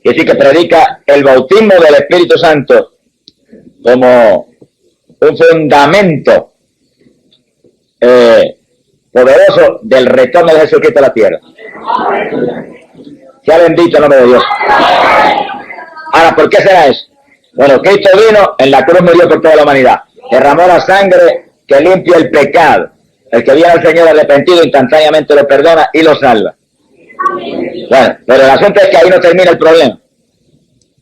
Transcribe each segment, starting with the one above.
y así que predica el bautismo del Espíritu Santo como un fundamento poderoso del retorno de Jesucristo a la tierra. Sea bendito el nombre de Dios. Ahora, ¿por qué será eso? Bueno, Cristo vino, en la cruz murió por toda la humanidad, derramó la sangre que limpia el pecado. El que viene al Señor arrepentido instantáneamente lo perdona y lo salva. Bueno, pero el asunto es que ahí no termina el problema.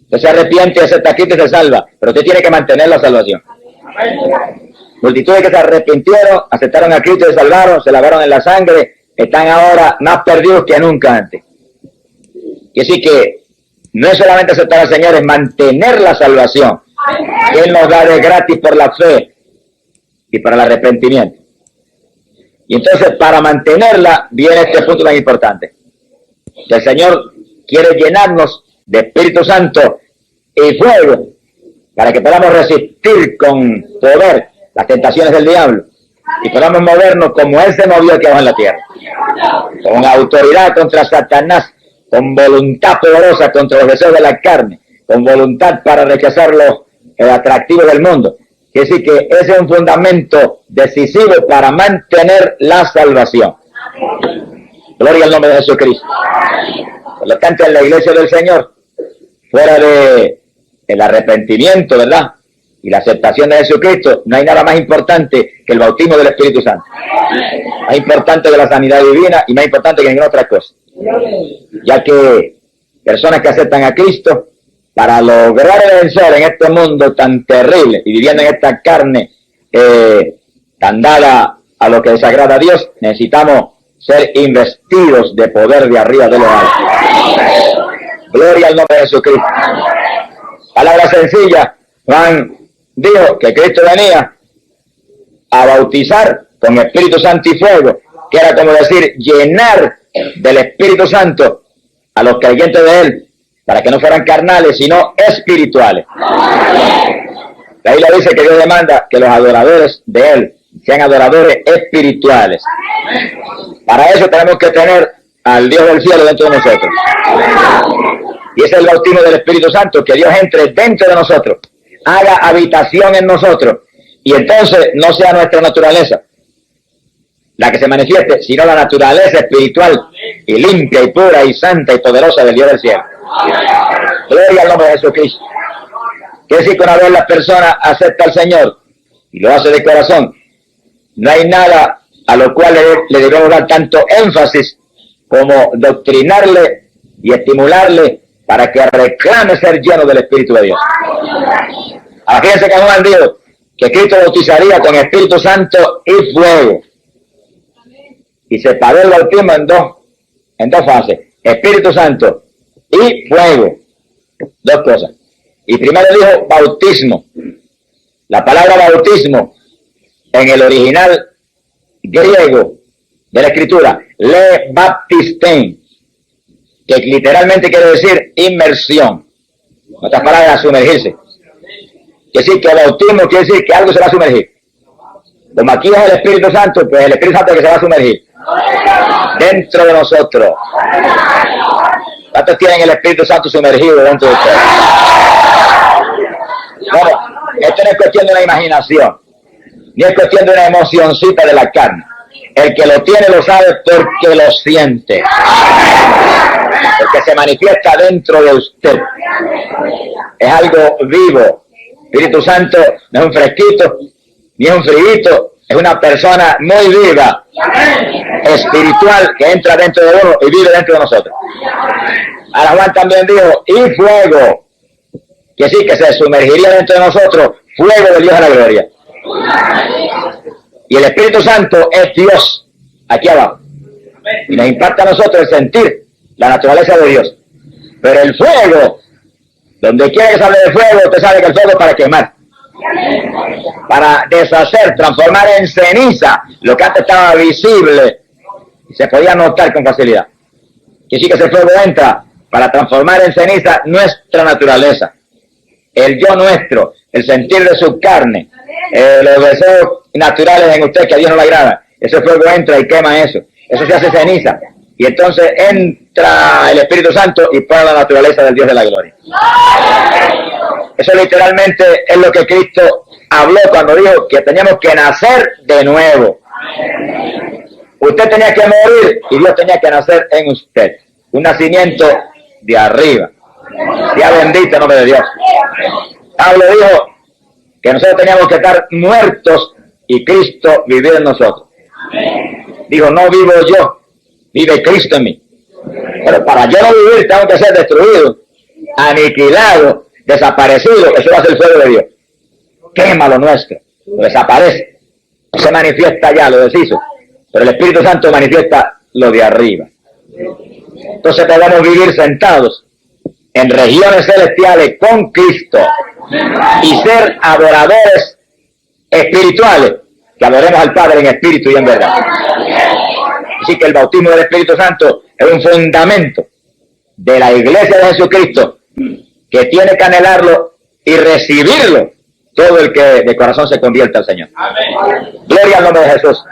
Usted se arrepiente y acepta a Cristo y se salva, pero usted tiene que mantener la salvación. Multitudes que se arrepintieron, aceptaron a Cristo y se salvaron, se lavaron en la sangre, están ahora más perdidos que nunca antes. Y así que no es solamente aceptar al Señor, es mantener la salvación que Él nos da de gratis por la fe y para el arrepentimiento. Y entonces, para mantenerla, viene este punto tan importante. Que el Señor quiere llenarnos de Espíritu Santo y fuego para que podamos resistir con poder las tentaciones del diablo y podamos movernos como Él se movió aquí abajo en la tierra, con autoridad contra Satanás, con voluntad poderosa contra los deseos de la carne, con voluntad para rechazar los atractivos del mundo. Quiere decir que ese es un fundamento decisivo para mantener la salvación. Gloria al nombre de Jesucristo. Por lo tanto, en la iglesia del Señor, fuera de el arrepentimiento, ¿verdad?, y la aceptación de Jesucristo, no hay nada más importante que el bautismo del Espíritu Santo. Más importante que la sanidad divina y más importante que ninguna otra cosa. Ya que personas que aceptan a Cristo, para lograr vencer en este mundo tan terrible y viviendo en esta carne tan dada a lo que desagrada a Dios, necesitamos ser investidos de poder de arriba de lo alto. Gloria al nombre de Jesucristo. Palabra sencilla, Juan dijo que Cristo venía a bautizar con Espíritu Santo y fuego, que era como decir, llenar del Espíritu Santo a los creyentes de Él, para que no fueran carnales, sino espirituales. La Biblia dice que Dios demanda que los adoradores de Él sean adoradores espirituales. Para eso tenemos que tener al Dios del cielo dentro de nosotros. Y ese es el bautismo del Espíritu Santo, que Dios entre dentro de nosotros, haga habitación en nosotros, y entonces no sea nuestra naturaleza la que se manifieste, sino la naturaleza espiritual y limpia y pura y santa y poderosa del Dios del cielo. Gloria al nombre de Jesucristo. Quiere decir que una vez la persona acepta al Señor y lo hace de corazón, no hay nada a lo cual le debemos dar tanto énfasis como doctrinarle y estimularle para que reclame ser lleno del Espíritu de Dios. Ahora fíjense que Juan dijo que Cristo bautizaría con Espíritu Santo y fuego. Y separó el bautismo en dos fases, Espíritu Santo y fuego. Dos cosas. Y primero dijo bautismo. La palabra bautismo en el original griego de la escritura, le baptistein, que literalmente quiere decir inmersión. En otras palabras, sumergirse. Quiere decir que el bautismo quiere decir que algo se va a sumergir. Como aquí es el Espíritu Santo, pues el Espíritu Santo es el que se va a sumergir dentro de nosotros. ¿Cuántos tienen el Espíritu Santo sumergido dentro de ustedes? Bueno, esto no es cuestión de una imaginación, ni es cuestión de una emocioncita de la carne. El que lo tiene lo sabe porque lo siente, porque se manifiesta dentro de usted. Es algo vivo. Espíritu Santo no es un fresquito, ni es un frío, es una persona muy viva, espiritual, que entra dentro de uno y vive dentro de nosotros. Ahora Juan también dijo, y fuego, que sí, que se sumergiría dentro de nosotros, fuego de Dios a la gloria. Y el Espíritu Santo es Dios, aquí abajo. Y nos impacta a nosotros el sentir la naturaleza de Dios. Pero el fuego, donde quiera que se hable de fuego, usted sabe que el fuego es para quemar, para deshacer, transformar en ceniza lo que antes estaba visible y se podía notar con facilidad. Y sí que ese fuego entra para transformar en ceniza nuestra naturaleza, el yo nuestro, el sentir de su carne, los deseos naturales en usted que a Dios no le agrada. Ese fuego entra y quema eso. Eso se hace ceniza. y entonces entra el Espíritu Santo y pone la naturaleza del Dios de la gloria. Eso literalmente es lo que Cristo habló cuando dijo que teníamos que nacer de nuevo. Usted tenía que morir y Dios tenía que nacer en usted. Un nacimiento de arriba. Sea bendito el nombre de Dios. Pablo dijo que nosotros teníamos que estar muertos y Cristo vivir en nosotros. Dijo, no vivo yo, vive Cristo en mí. Pero para yo no vivir tengo que ser destruido, aniquilado, desaparecido. Eso va a ser el fuego de Dios. Quema lo nuestro, lo desaparece. No se manifiesta ya, lo deshizo. Pero el Espíritu Santo manifiesta lo de arriba. Entonces podemos vivir sentados en regiones celestiales con Cristo y ser adoradores espirituales, que adoremos al Padre en espíritu y en verdad. Así que el bautismo del Espíritu Santo es un fundamento de la iglesia de Jesucristo que tiene que anhelarlo y recibirlo todo el que de corazón se convierta al Señor. Amén. Gloria al nombre de Jesús.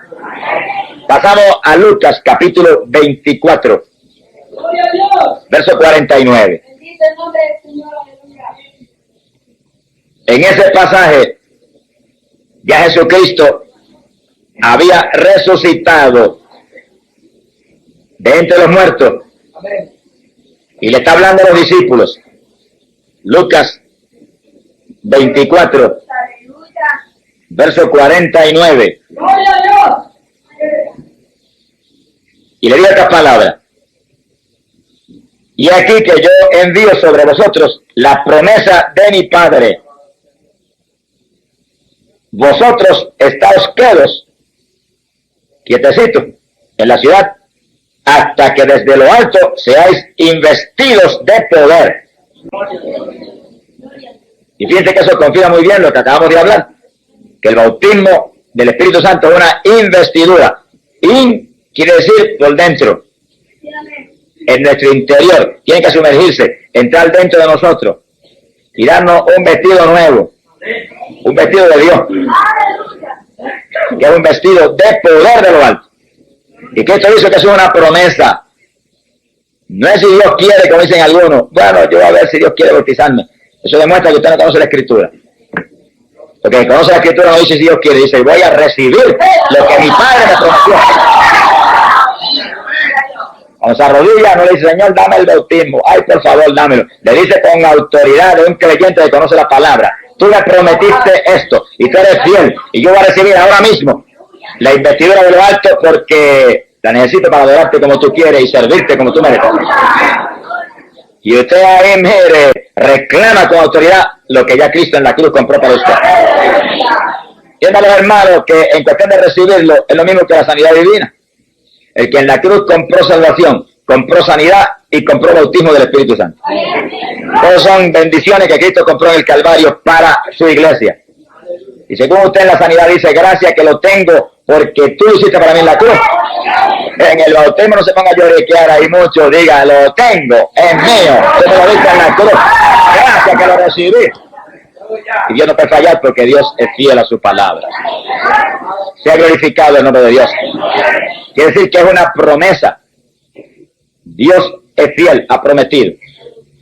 Pasamos a Lucas capítulo 24, verso 49. En ese pasaje ya Jesucristo había resucitado de entre los muertos y le está hablando a los discípulos. Lucas 24, verso 49. Y le digo estas palabras: y aquí que yo envío sobre vosotros la promesa de mi Padre. Vosotros estáos quedos, quietecitos, en la ciudad, hasta que desde lo alto seáis investidos de poder. Y fíjense que eso confirma muy bien lo que acabamos de hablar, que el bautismo del Espíritu Santo es una investidura. Quiere decir por dentro, en nuestro interior. Tiene que sumergirse, entrar dentro de nosotros y darnos un vestido nuevo, un vestido de Dios, que es un vestido de poder de lo alto. Y que esto dice que es una promesa. No es si Dios quiere, como dicen algunos. Bueno, yo voy a ver si Dios quiere bautizarme. Eso demuestra que usted no conoce la Escritura. Porque el que conoce la Escritura no dice si Dios quiere, dice voy a recibir lo que mi Padre me prometió. Cuando se arrodilla no le dice, Señor, dame el bautismo. Ay, por favor, dámelo. Le dice con autoridad de un creyente que conoce la palabra. Tú me prometiste esto y tú eres fiel. Y yo voy a recibir ahora mismo la investidura de lo alto porque la necesito para adorarte como tú quieres y servirte como tú mereces. Y usted ahí, mire, reclama con autoridad lo que ya Cristo en la cruz compró para usted. Entiendan, hermanos, que en cuestión de recibirlo es lo mismo que la sanidad divina. El que en la cruz compró salvación, compró sanidad y compró bautismo del Espíritu Santo. Todos son bendiciones que Cristo compró en el Calvario para su iglesia. Y según usted en la sanidad dice, gracias que lo tengo porque tú lo hiciste para mí en la cruz. En el bautismo no se ponga a lloriquear ahí mucho, diga, lo tengo, es mío, tú me lo diste en la cruz. Gracias que lo recibí. Y Dios no puede fallar porque Dios es fiel a su palabra. Sea glorificado el nombre de Dios. Quiere decir que es una promesa. Dios es fiel, ha prometido.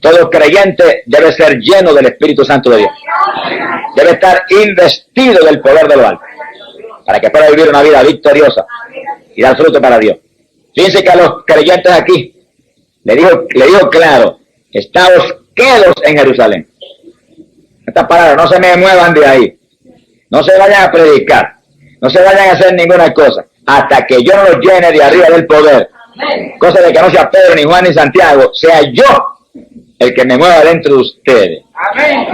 Todo creyente debe ser lleno del Espíritu Santo de Dios. Debe estar investido del poder de lo alto, para que pueda vivir una vida victoriosa y dar fruto para Dios. Fíjense que a los creyentes aquí le dijo claro, estáos quedos en Jerusalén. Estas palabras, no se me muevan de ahí. No se vayan a predicar. No se vayan a hacer ninguna cosa. Hasta que yo no los llene de arriba del poder. Cosa de que no sea Pedro, ni Juan, ni Santiago. Sea yo el que me mueva dentro de ustedes. Amén.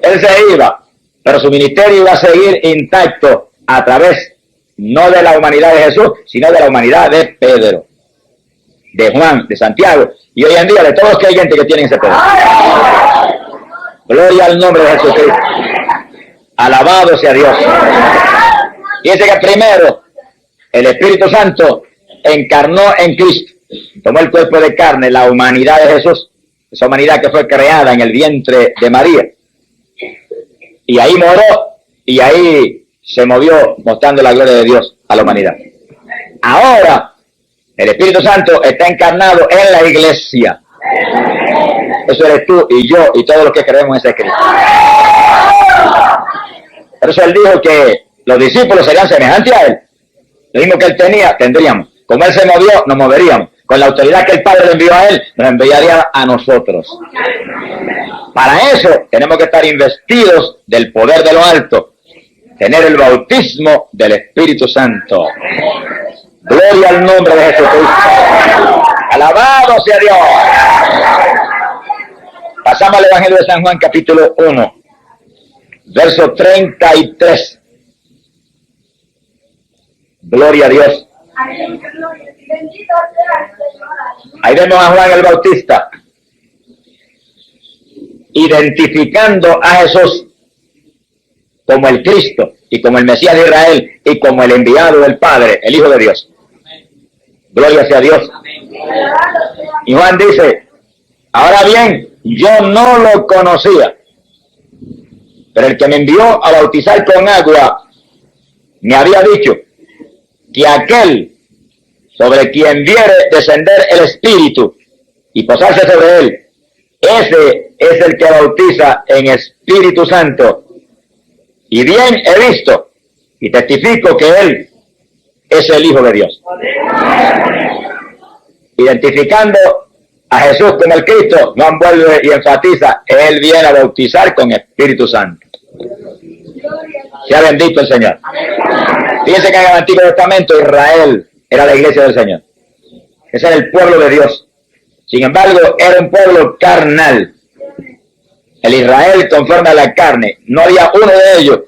Él se iba, pero su ministerio iba a seguir intacto a través, no de la humanidad de Jesús, sino de la humanidad de Pedro, de Juan, de Santiago. Y hoy en día de todos los creyentes que tienen ese poder. Gloria al nombre de Jesucristo. Alabado sea Dios. Fíjense que primero el Espíritu Santo encarnó en Cristo, tomó el cuerpo de carne, la humanidad de Jesús, esa humanidad que fue creada en el vientre de María. Y ahí moró y ahí se movió mostrando la gloria de Dios a la humanidad. Ahora El Espíritu Santo está encarnado en la iglesia. Eso eres tú y yo y todos los que creemos en ese Cristo. Por eso él dijo que los discípulos serían semejantes a él. Lo mismo que él tenía, tendríamos. Como él se movió, nos moveríamos. Con la autoridad que el Padre le envió a él, nos enviaría a nosotros. Para eso tenemos que estar investidos del poder de lo alto. Tener el bautismo del Espíritu Santo. Gloria al nombre de Jesucristo. Alabado sea Dios. Pasamos al Evangelio de San Juan, capítulo 1, verso 33. Gloria a Dios. Ahí vemos a Juan el Bautista identificando a Jesús como el Cristo y como el Mesías de Israel y como el enviado del Padre, el Hijo de Dios. Gloria sea a Dios. Y Juan dice, ahora bien, yo no lo conocía, pero el que me envió a bautizar con agua me había dicho que aquel sobre quien viere descender el Espíritu y posarse sobre él, ese es el que bautiza en Espíritu Santo. Y bien he visto y testifico que él es el Hijo de Dios. Identificando a Jesús como el Cristo, Juan vuelve y enfatiza, él viene a bautizar con Espíritu Santo. Sea bendito el Señor. Fíjense que en el Antiguo Testamento Israel era la iglesia del Señor. Ese era el pueblo de Dios. Sin embargo, era un pueblo carnal. El Israel conforme a la carne. No había uno de ellos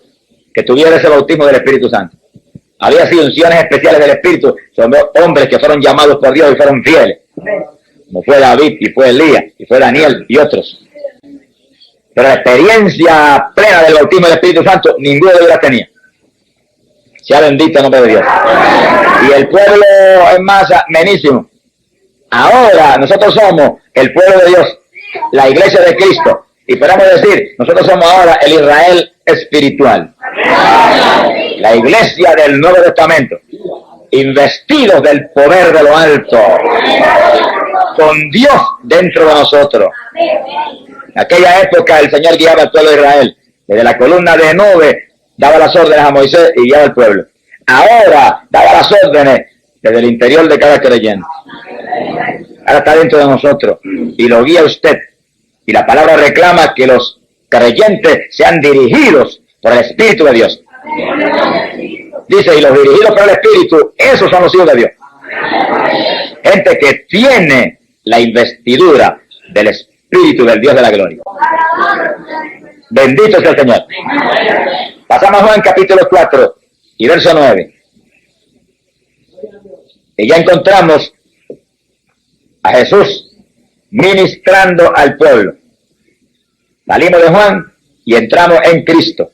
que tuviera ese bautismo del Espíritu Santo. Había sido unciones especiales del Espíritu. Son hombres que fueron llamados por Dios y fueron fieles. Como fue David y fue Elías y fue Daniel y otros. Pero la experiencia plena del bautismo del Espíritu Santo, ninguno de ellos la tenía. Sea bendito el nombre de Dios. Y el pueblo en masa, menísimo. Ahora nosotros somos el pueblo de Dios, la iglesia de Cristo. Y podemos decir, nosotros somos ahora el Israel espiritual. La iglesia del Nuevo Testamento. Investidos del poder de lo alto. Con Dios dentro de nosotros. En aquella época el Señor guiaba al pueblo de Israel. Desde la columna de nube daba las órdenes a Moisés y guiaba al pueblo. Ahora daba las órdenes desde el interior de cada creyente. Ahora está dentro de nosotros y lo guía usted. Y la palabra reclama que los creyentes sean dirigidos por el Espíritu de Dios. Dice, y los dirigidos por el Espíritu, esos son los hijos de Dios. Gente que tiene la investidura del Espíritu del Dios de la gloria. Bendito sea el Señor. Pasamos a Juan capítulo 4 y verso 9. Y ya encontramos a Jesús ministrando al pueblo. Salimos de Juan y entramos en Cristo.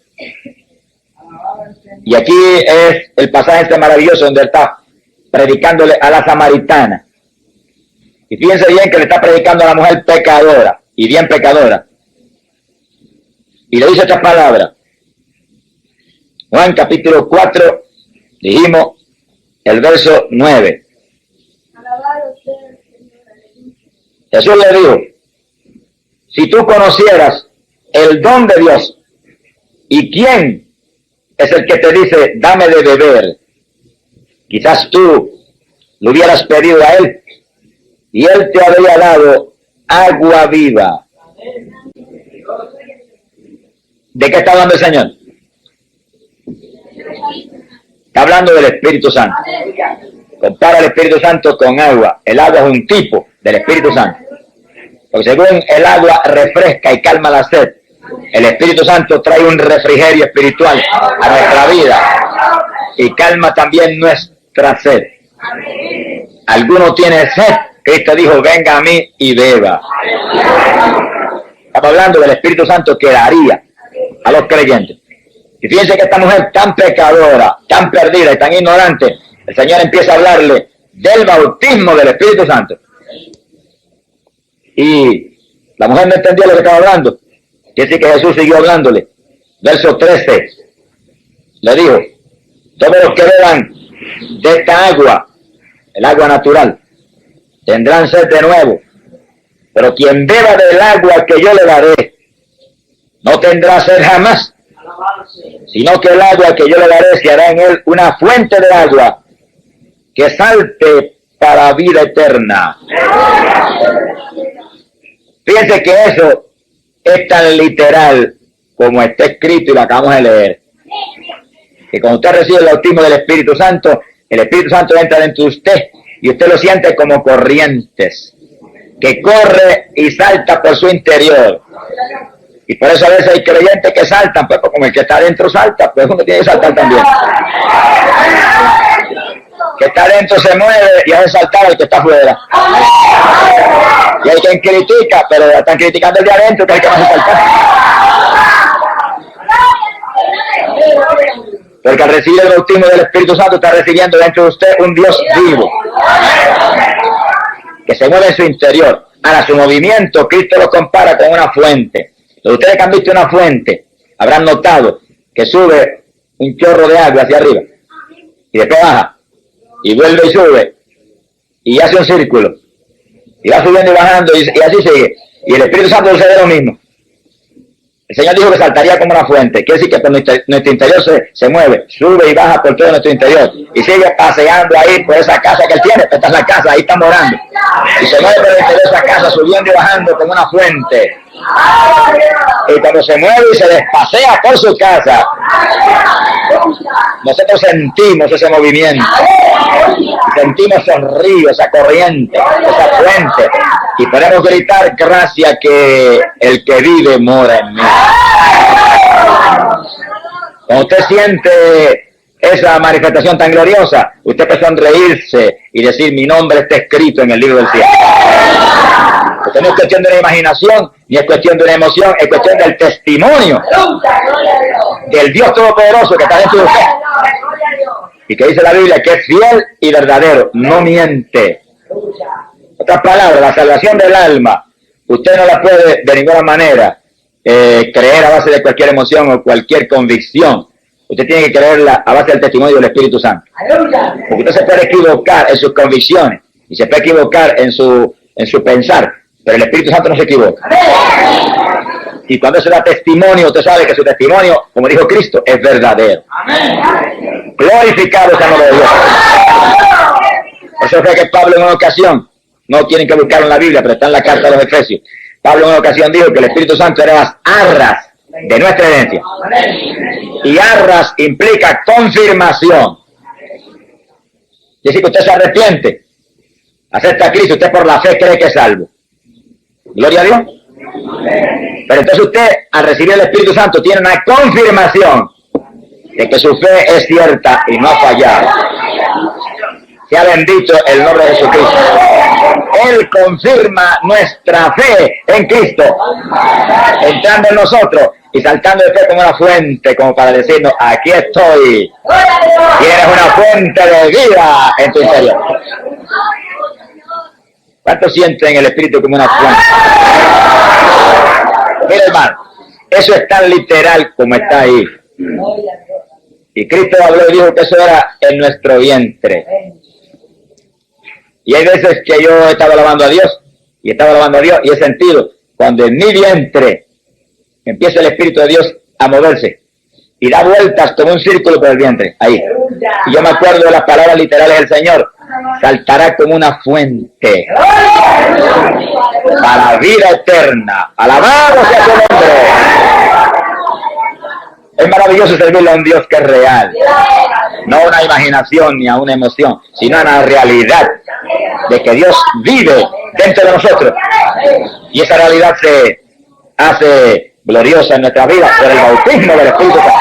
Y aquí es el pasaje este maravilloso donde está predicándole a la samaritana. Y fíjense bien que le está predicando a la mujer pecadora, y bien pecadora. Y le dice esta palabra. Juan capítulo 4, dijimos el verso 9. Jesús le dijo, si tú conocieras el don de Dios y quién es el que te dice, dame de beber, quizás tú lo hubieras pedido a él y él te habría dado agua viva. ¿De qué está hablando el Señor? Está hablando del Espíritu Santo. Compara el Espíritu Santo con agua. El agua es un tipo del Espíritu Santo. Porque según el agua refresca y calma la sed, el Espíritu Santo trae un refrigerio espiritual a nuestra vida y calma también nuestra sed. Alguno tiene sed, Cristo dijo, venga a mí y beba. Estamos hablando del Espíritu Santo que daría a los creyentes. Y fíjense que esta mujer tan pecadora, tan perdida y tan ignorante, el Señor empieza a hablarle del bautismo del Espíritu Santo. Y la mujer no entendía lo que estaba hablando. Quiere decir que Jesús siguió hablándole. Verso 13. Le dijo, todos los que beban de esta agua, el agua natural, tendrán sed de nuevo. Pero quien beba del agua que yo le daré, no tendrá sed jamás, sino que el agua que yo le daré se hará en él una fuente de agua que salte para vida eterna. Fíjense que eso es tan literal como está escrito y lo acabamos de leer. Que cuando usted recibe el bautismo del Espíritu Santo, el Espíritu Santo entra dentro de usted y usted lo siente como corrientes, que corre y salta por su interior. Y por eso a veces hay creyentes que saltan, pues como el que está adentro salta, pues uno tiene que saltar también. Que está adentro se mueve y hace saltar al que está afuera. Y hay quien critica, pero están criticando el de adentro, que hay que hacer saltar. Porque al recibir el bautismo del Espíritu Santo está recibiendo dentro de usted un Dios vivo, que se mueve en su interior. Ahora, su movimiento, Cristo lo compara con una fuente. Ustedes que han visto una fuente, habrán notado que sube un chorro de agua hacia arriba, y después baja, y vuelve y sube, y hace un círculo, y va subiendo y bajando, y así sigue. Y el Espíritu Santo sucede lo mismo. El Señor dijo que saltaría como una fuente. Quiere decir que por nuestro interior se mueve, sube y baja por todo nuestro interior. Y sigue paseando ahí por esa casa que Él tiene. Esta es la casa, ahí está morando. Y se mueve por el interior de esa casa, subiendo y bajando como una fuente. Y cuando se mueve y se despasea por su casa, nosotros sentimos ese movimiento. Sentimos esos ríos, esa corriente, esa fuente. Y podemos gritar: gracias que el que vive mora en mí. Cuando usted siente esa manifestación tan gloriosa, usted puede sonreírse y decir: mi nombre está escrito en el libro del cielo. Esto no es cuestión de una imaginación, ni es cuestión de una emoción, es cuestión del testimonio del Dios Todopoderoso que está dentro de usted. Y que dice la Biblia que es fiel y verdadero, no miente. Otras palabras, la salvación del alma, usted no la puede de ninguna manera creer a base de cualquier emoción o cualquier convicción. Usted tiene que creerla a base del testimonio del Espíritu Santo. Porque usted se puede equivocar en sus convicciones y se puede equivocar en su pensar, pero el Espíritu Santo no se equivoca. Y cuando se da testimonio, usted sabe que su testimonio, como dijo Cristo, es verdadero. Glorificado sea el nombre de Dios. Por eso fue que Pablo en una ocasión, no tienen que buscarlo en la Biblia, pero está en la carta de los Efesios, Pablo en una ocasión dijo que el Espíritu Santo era las arras de nuestra herencia. Y arras implica confirmación. Es decir, que usted se arrepiente, acepta a Cristo, usted por la fe cree que es salvo. Gloria a Dios. Pero entonces usted, al recibir el Espíritu Santo, tiene una confirmación de que su fe es cierta y no ha fallado. Sea bendito el nombre de Jesucristo. Él confirma nuestra fe en Cristo, entrando en nosotros y saltando de fe como una fuente, como para decirnos: aquí estoy. Tienes una fuente de vida en tu interior. ¿Cuántos sienten el Espíritu como una fuente? Mira, hermano, eso es tan literal como está ahí. Y Cristo habló y dijo que eso era en nuestro vientre. Y hay veces que yo he estado alabando a Dios, y he sentido cuando en mi vientre empieza el Espíritu de Dios a moverse y da vueltas como un círculo por el vientre, ahí. Y yo me acuerdo de las palabras literales del Señor: saltará como una fuente para vida eterna. Alabado sea su nombre. Es maravilloso servirle a un Dios que es real, no a una imaginación ni a una emoción, sino a una realidad de que Dios vive dentro de nosotros. Y esa realidad se hace gloriosa en nuestra vida por el bautismo del Espíritu Santo.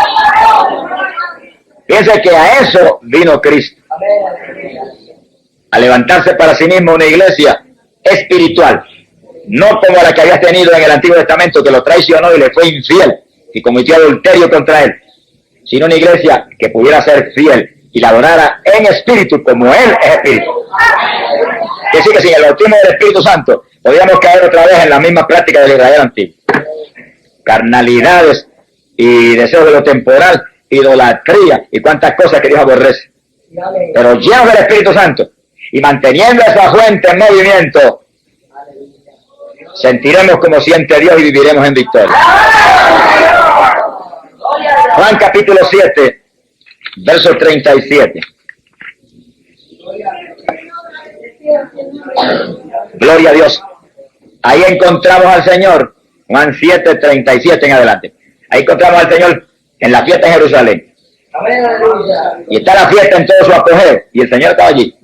Fíjense que a eso vino Cristo, a levantarse para sí mismo una iglesia espiritual, no como la que había tenido en el Antiguo Testamento, que lo traicionó y le fue infiel y cometió adulterio contra él, sino una iglesia que pudiera ser fiel y la adorara en espíritu como Él es espíritu. Que sí, que sin el bautismo del Espíritu Santo podríamos caer otra vez en la misma práctica del Israel antiguo. Carnalidades y deseos de lo temporal, idolatría y cuantas cosas que Dios aborrece. Pero llenos del Espíritu Santo Y manteniendo esa fuente en movimiento, sentiremos como siente Dios y viviremos en victoria. Juan capítulo 7, verso 37. Gloria a Dios. Ahí encontramos al Señor, Juan 7, 37 en adelante. Ahí encontramos al Señor en la fiesta en Jerusalén. Y está la fiesta en todo su apogeo. Y el Señor estaba allí.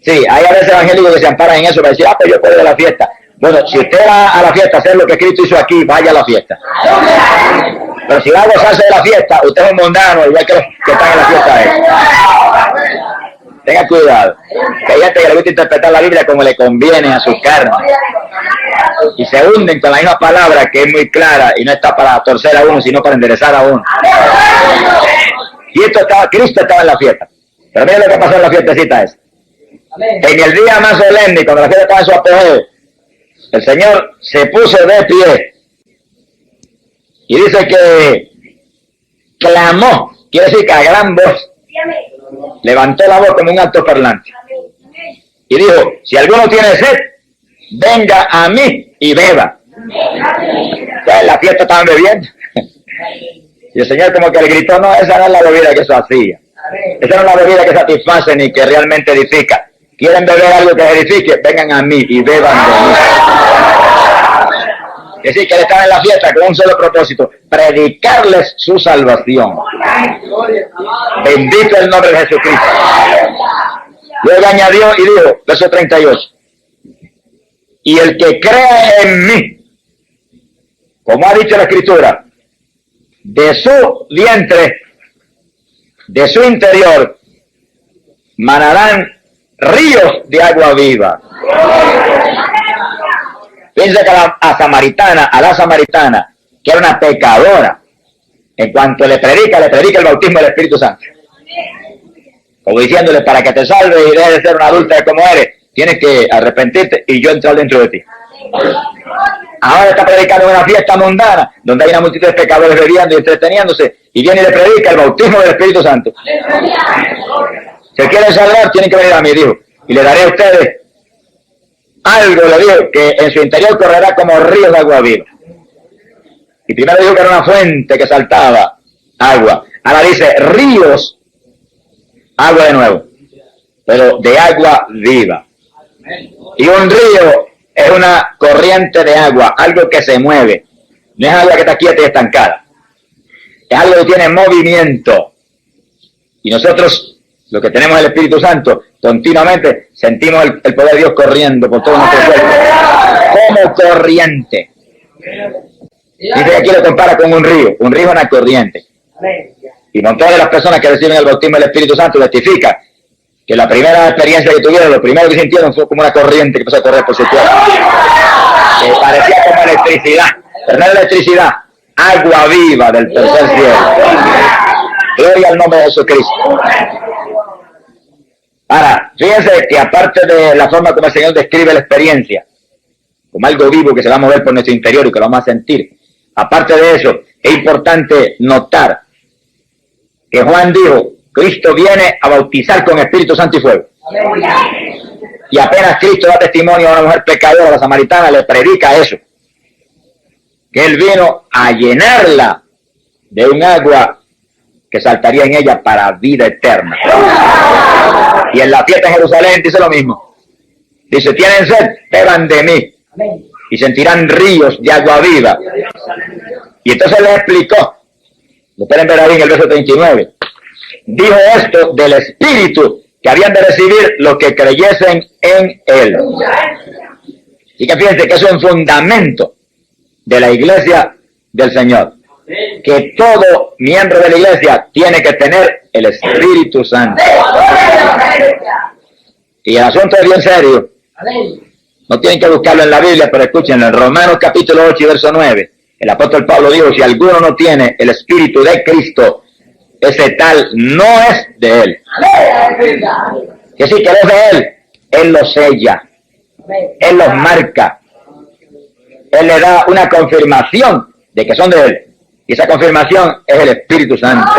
Sí, hay a veces evangélicos que se amparan en eso para decir, pues yo puedo ir a la fiesta. Bueno, si usted va a la fiesta a hacer lo que Cristo hizo aquí, vaya a la fiesta. Pero si va a gozarse de la fiesta, usted es un mundano, igual que los que están en la fiesta. Tenga cuidado. Que hay gente que le gusta interpretar la Biblia como le conviene a su carne. Y se hunden con la misma palabra que es muy clara y no está para torcer a uno, sino para enderezar a uno. Y Cristo estaba en la fiesta. Pero mira lo que pasó en la fiestecita esa. En el día más solemne, cuando la fiesta estaba en su apogeo, el Señor se puso de pie y dice que clamó, quiere decir que a gran voz, levantó la voz como un altoparlante y dijo, si alguno tiene sed, venga a mí y beba. Entonces, la fiesta estaban bebiendo y el Señor como que le gritó, no, esa no es la bebida que eso hacía, esa no es la bebida que satisface ni que realmente edifica. ¿Quieren beber algo que edifique? Vengan a mí y beban de mí. Es decir, que él estaba en la fiesta con un solo propósito, predicarles su salvación. Bendito el nombre de Jesucristo. Luego añadió y dijo, verso 38, y el que cree en mí, como ha dicho la Escritura, de su vientre, de su interior, manarán ríos de agua viva. Piensa que a la samaritana, que era una pecadora, en cuanto le predica el bautismo del Espíritu Santo. Como diciéndole, para que te salves y dejes de ser una adúltera como eres, tienes que arrepentirte y yo entrar dentro de ti. Ahora está predicando en una fiesta mundana, donde hay una multitud de pecadores bebiendo y entreteniéndose, y viene y le predica el bautismo del Espíritu Santo. Si quieren salvar, tienen que venir a mí, dijo, y le daré a ustedes algo, le dijo, que en su interior correrá como ríos de agua viva. Y primero dijo que era una fuente que saltaba agua. Ahora dice ríos, agua de nuevo, pero de agua viva. Y un río es una corriente de agua, algo que se mueve. No es agua que está quieta y estancada. Es algo que tiene movimiento. Y nosotros, los que tenemos el Espíritu Santo, continuamente sentimos el poder de Dios corriendo por todo nuestro cuerpo. Como corriente. Dice que aquí lo compara con un río. Un río es una corriente. Y montones de las personas que reciben el bautismo del Espíritu Santo testifican que la primera experiencia que tuvieron, lo primero que sintieron fue como una corriente que empezó a correr por su cuerpo. Que parecía como electricidad. Pero no electricidad, agua viva del tercer cielo. Gloria al nombre de Jesucristo. Ahora, fíjense que aparte de la forma como el Señor describe la experiencia, como algo vivo que se va a mover por nuestro interior y que lo vamos a sentir, aparte de eso, es importante notar que Juan dijo, Cristo viene a bautizar con Espíritu Santo y fuego. Y apenas Cristo da testimonio a una mujer pecadora, la samaritana, le predica eso. Que Él vino a llenarla de un agua que saltaría en ella para vida eterna. Y en la fiesta en Jerusalén dice lo mismo. Dice, tienen sed, beban de mí. Y sentirán ríos de agua viva. Y entonces les explicó. Lo pueden ver ahí en el verso 39. Dijo esto del Espíritu que habían de recibir los que creyesen en Él. Y que fíjense que eso es un fundamento de la iglesia del Señor. Que todo miembro de la iglesia tiene que tener el Espíritu Santo. Y el asunto es bien serio. No tienen que buscarlo en la Biblia, pero escúchenlo. En Romanos capítulo 8 y verso 9, el apóstol Pablo dijo, si alguno no tiene el Espíritu de Cristo, ese tal no es de Él. Que sí, que no es de Él. Él los sella. Él los marca. Él le da una confirmación de que son de Él. Y esa confirmación es el Espíritu Santo.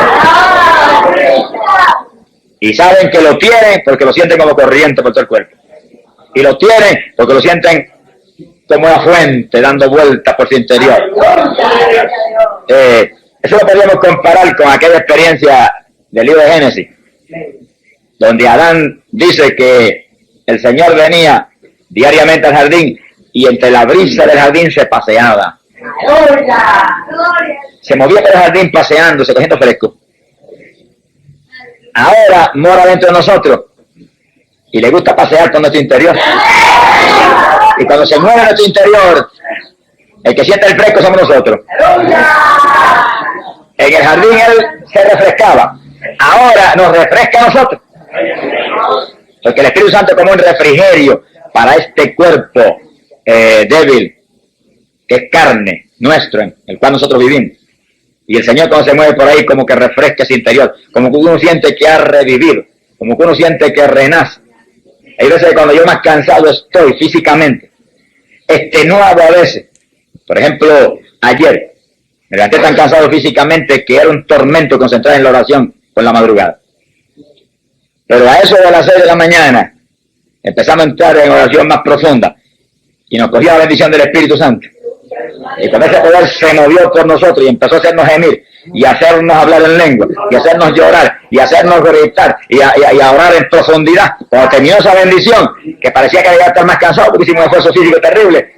Y saben que lo tienen porque lo sienten como corriente por todo el cuerpo. Y lo tienen porque lo sienten como una fuente dando vueltas por su interior. Eso lo podríamos comparar con aquella experiencia del libro de Génesis, donde Adán dice que el Señor venía diariamente al jardín y entre la brisa del jardín se paseaba. Se movía por el jardín paseándose, cogiendo fresco. Ahora mora dentro de nosotros y le gusta pasear por nuestro interior. Y cuando se mueve nuestro interior, el que siente el fresco somos nosotros. En el jardín él se refrescaba. Ahora nos refresca a nosotros. Porque el Espíritu Santo es como un refrigerio para este cuerpo débil, que es carne nuestro, en el cual nosotros vivimos. Y el Señor cuando se mueve por ahí como que refresca ese interior, como que uno siente que ha revivido, como que uno siente que renace. Hay veces que cuando yo más cansado estoy físicamente, extenuado a veces. Por ejemplo, ayer me levanté tan cansado físicamente que era un tormento concentrar en la oración por la madrugada. Pero a eso de las 6 de la mañana empezamos a entrar en oración más profunda y nos cogió la bendición del Espíritu Santo. Y con ese poder se movió por nosotros y empezó a hacernos gemir y a hacernos hablar en lengua y a hacernos llorar y a hacernos gritar y a orar en profundidad. Cuando terminó esa bendición, que parecía que iba a estar más cansado porque hicimos un esfuerzo físico terrible,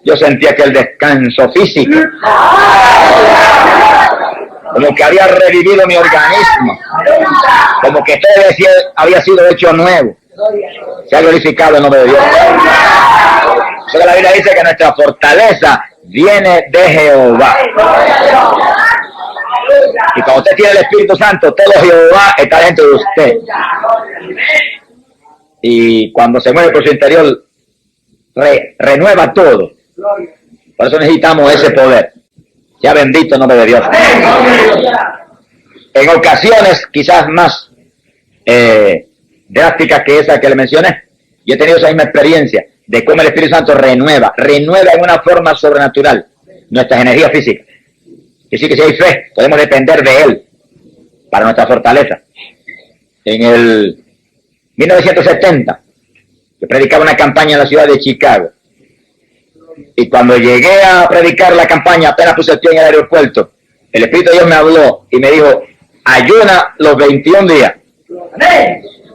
yo sentía que el descanso físico, como que había revivido mi organismo, como que todo había sido hecho nuevo. Se ha glorificado el nombre de Dios. Eso que la Biblia dice que nuestra fortaleza viene de Jehová. Y cuando usted tiene el Espíritu Santo, todo Jehová está dentro de usted. Y cuando se mueve por su interior, renueva todo. Por eso necesitamos ese poder. Sea bendito el nombre de Dios. En ocasiones, quizás más drásticas que esa que le mencioné, yo he tenido esa misma experiencia de cómo el Espíritu Santo renueva en una forma sobrenatural nuestras energías físicas. Y sí que si hay fe, podemos depender de Él para nuestra fortaleza. En el 1970, yo predicaba una campaña en la ciudad de Chicago. Y cuando llegué a predicar la campaña, apenas puse el pie en el aeropuerto, el Espíritu de Dios me habló y me dijo, ayuna los 21 días.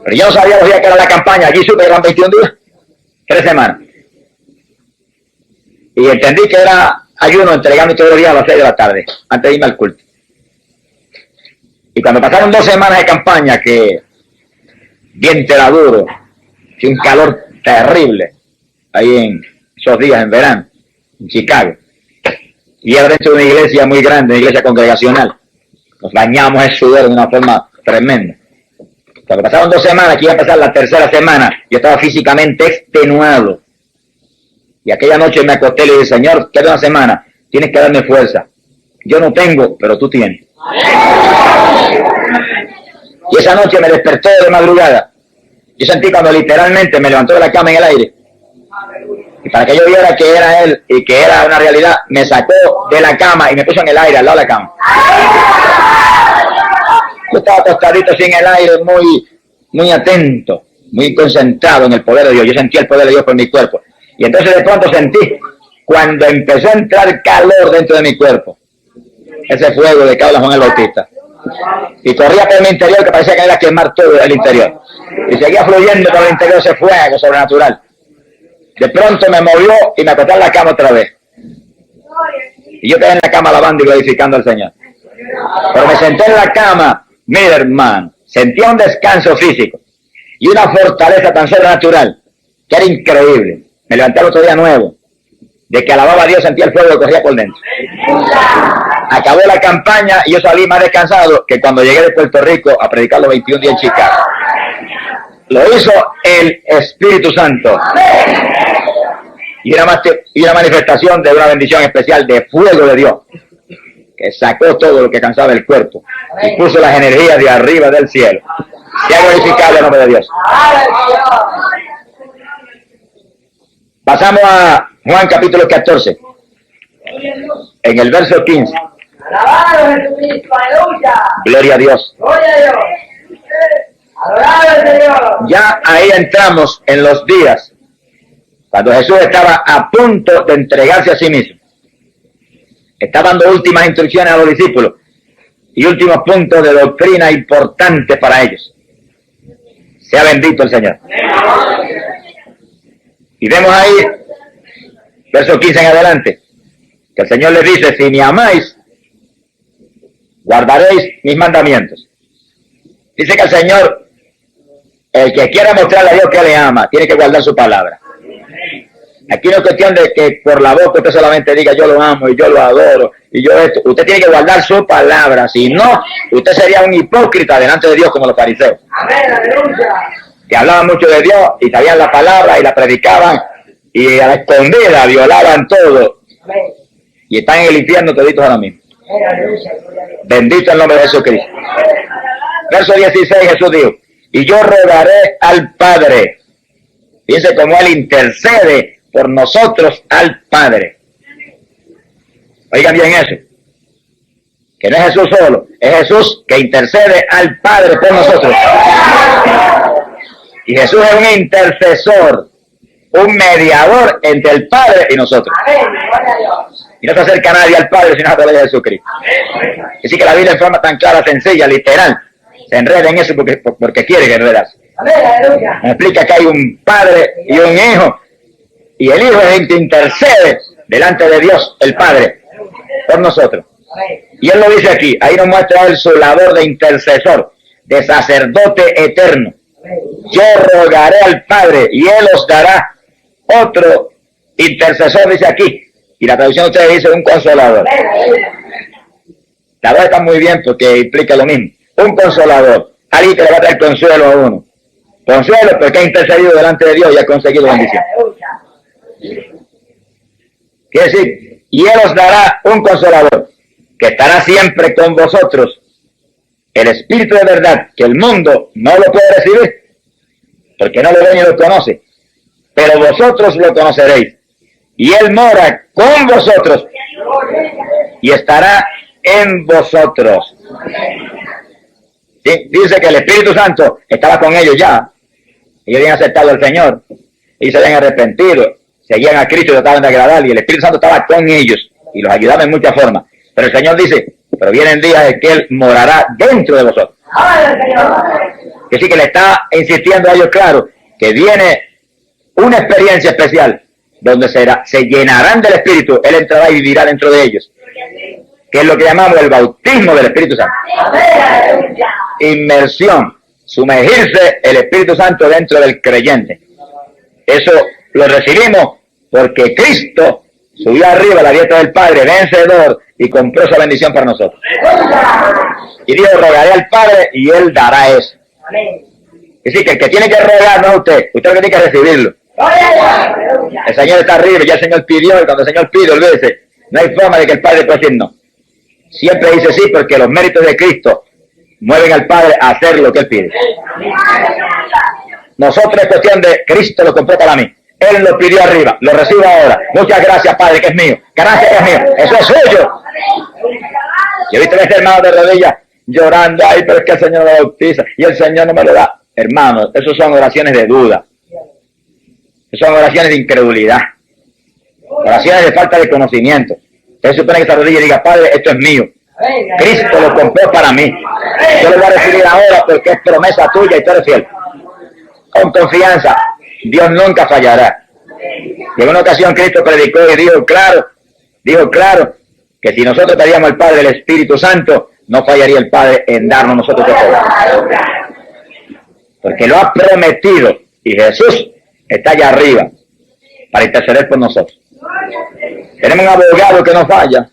Pero yo no sabía los días que era la campaña, allí supe que eran 21 días, 3 semanas. Y entendí que era ayuno entregando todos los días a las 6 de la tarde, antes de irme al culto. Y cuando pasaron 2 semanas de campaña, que viento era duro, y un calor terrible, ahí en esos días en verano, en Chicago. Y era dentro de una iglesia muy grande, una iglesia congregacional. Nos bañamos en sudor de una forma tremenda. Cuando pasaron 2 semanas, que iba a pasar la 3ª semana, yo estaba físicamente extenuado. Y aquella noche me acosté y le dije, Señor, queda 1 semana, tienes que darme fuerza. Yo no tengo, pero tú tienes. Y esa noche me despertó de madrugada. Yo sentí cuando literalmente me levantó de la cama en el aire. Y para que yo viera que era Él y que era una realidad, me sacó de la cama y me puso en el aire, al lado de la cama. Yo estaba acostadito así en el aire, muy atento, muy concentrado en el poder de Dios. Yo sentía el poder de Dios por mi cuerpo. Y entonces de pronto sentí, cuando empezó a entrar calor dentro de mi cuerpo, ese fuego de que habla Juan el Bautista. Y corría por mi interior que parecía que era quemar todo el interior. Y seguía fluyendo por el interior ese fuego sobrenatural. De pronto me movió y me acosté en la cama otra vez. Y yo quedé en la cama alabando y glorificando al Señor. Pero me senté en la cama, mira hermano, sentía un descanso físico y una fortaleza tan sobrenatural que era increíble. Me levanté el otro día nuevo, de que alababa a Dios, sentía el fuego que corría por dentro. Acabó la campaña y yo salí más descansado que cuando llegué de Puerto Rico a predicar los 21 días en Chicago. Lo hizo el Espíritu Santo. Y una manifestación de una bendición especial de fuego de Dios, que sacó todo lo que cansaba el cuerpo y puso las energías de arriba del cielo. Sea glorificado el nombre de Dios. Pasamos a Juan capítulo 14, en el verso 15. Gloria a Dios. Ya ahí entramos en los días cuando Jesús estaba a punto de entregarse a sí mismo. Está dando últimas instrucciones a los discípulos y últimos puntos de doctrina importantes para ellos. Sea bendito el Señor. Y vemos ahí, verso 15 en adelante, que el Señor les dice: si me amáis, guardaréis mis mandamientos. Dice que el Señor, el que quiera mostrarle a Dios que le ama, tiene que guardar su palabra. Aquí no es cuestión de que por la boca usted solamente diga yo lo amo y yo lo adoro y yo esto. Usted tiene que guardar su palabra. Si no, usted sería un hipócrita delante de Dios como los fariseos. Que hablaban mucho de Dios y sabían la palabra y la predicaban y a la escondida violaban todo. Y están en el infierno toditos ahora mismo. Bendito el nombre de Jesucristo. Verso 16, Jesús dijo: y yo rogaré al Padre. Fíjense cómo Él intercede por nosotros al Padre. Oigan bien eso. Que no es Jesús solo, es Jesús que intercede al Padre por nosotros. Y Jesús es un intercesor, un mediador entre el Padre y nosotros. Y no se acerca nadie al Padre sino a través de Jesucristo. Así que la Biblia en forma tan clara, sencilla, literal, se enreda en eso porque quiere que enredarse. Me explica que hay un Padre y un Hijo, y el Hijo es el que intercede delante de Dios, el Padre, por nosotros. Y Él lo dice aquí, ahí nos muestra Él su labor de intercesor, de sacerdote eterno. Yo rogaré al Padre y Él os dará otro intercesor, dice aquí, y la traducción de ustedes dice un consolador. La verdad está muy bien porque implica lo mismo, un consolador, alguien que le va a traer consuelo a uno. Consuelo porque ha intercedido delante de Dios y ha conseguido bendición. Quiere decir, y Él os dará un consolador que estará siempre con vosotros, el Espíritu de verdad, que el mundo no lo puede recibir porque no lo ve ni lo conoce, pero vosotros lo conoceréis, y Él mora con vosotros y estará en vosotros. Sí, dice que el Espíritu Santo estaba con ellos ya. Ellos habían aceptado al Señor y se habían arrepentido, seguían a Cristo y trataban de agradar, y el Espíritu Santo estaba con ellos y los ayudaba en muchas formas. Pero el Señor dice, pero vienen días en que Él morará dentro de vosotros. Que sí, que le está insistiendo a ellos, claro, que viene una experiencia especial donde se llenarán del Espíritu. Él entrará y vivirá dentro de ellos, que es lo que llamamos el bautismo del Espíritu Santo. Inmersión, sumergirse el Espíritu Santo dentro del creyente. Eso lo recibimos porque Cristo subió arriba a la diestra del Padre, vencedor, y compró esa bendición para nosotros. Y Dios rogaré al Padre y Él dará eso. Es decir, que el que tiene que rogar no es usted lo que tiene que recibirlo. El Señor está arriba, ya el Señor pidió, y cuando el Señor pide, olvídese, no hay forma de que el Padre pueda decir no. Siempre dice sí, porque los méritos de Cristo mueven al Padre a hacer lo que Él pide. Nosotros es cuestión de Cristo lo compró para mí. Él lo pidió arriba, lo recibo ahora. Muchas gracias, Padre, que es mío. Gracias, que es mío. Eso es suyo. Yo he visto a este hermano de rodillas llorando, ay, pero es que el Señor me bautiza y el Señor no me lo da. Hermanos, esos son oraciones de duda. Esos son oraciones de incredulidad. Oraciones de falta de conocimiento. Usted supone que esa rodilla y diga, Padre, esto es mío. Cristo lo compró para mí. Yo lo voy a recibir ahora porque es promesa tuya y tú eres fiel. Con confianza, Dios nunca fallará. Y en una ocasión Cristo predicó y dijo claro, que si nosotros pedíamos al Padre el Espíritu Santo, no fallaría el Padre en darnos nosotros que podamos. Porque lo ha prometido y Jesús está allá arriba para interceder por nosotros. Tenemos un abogado que no falla.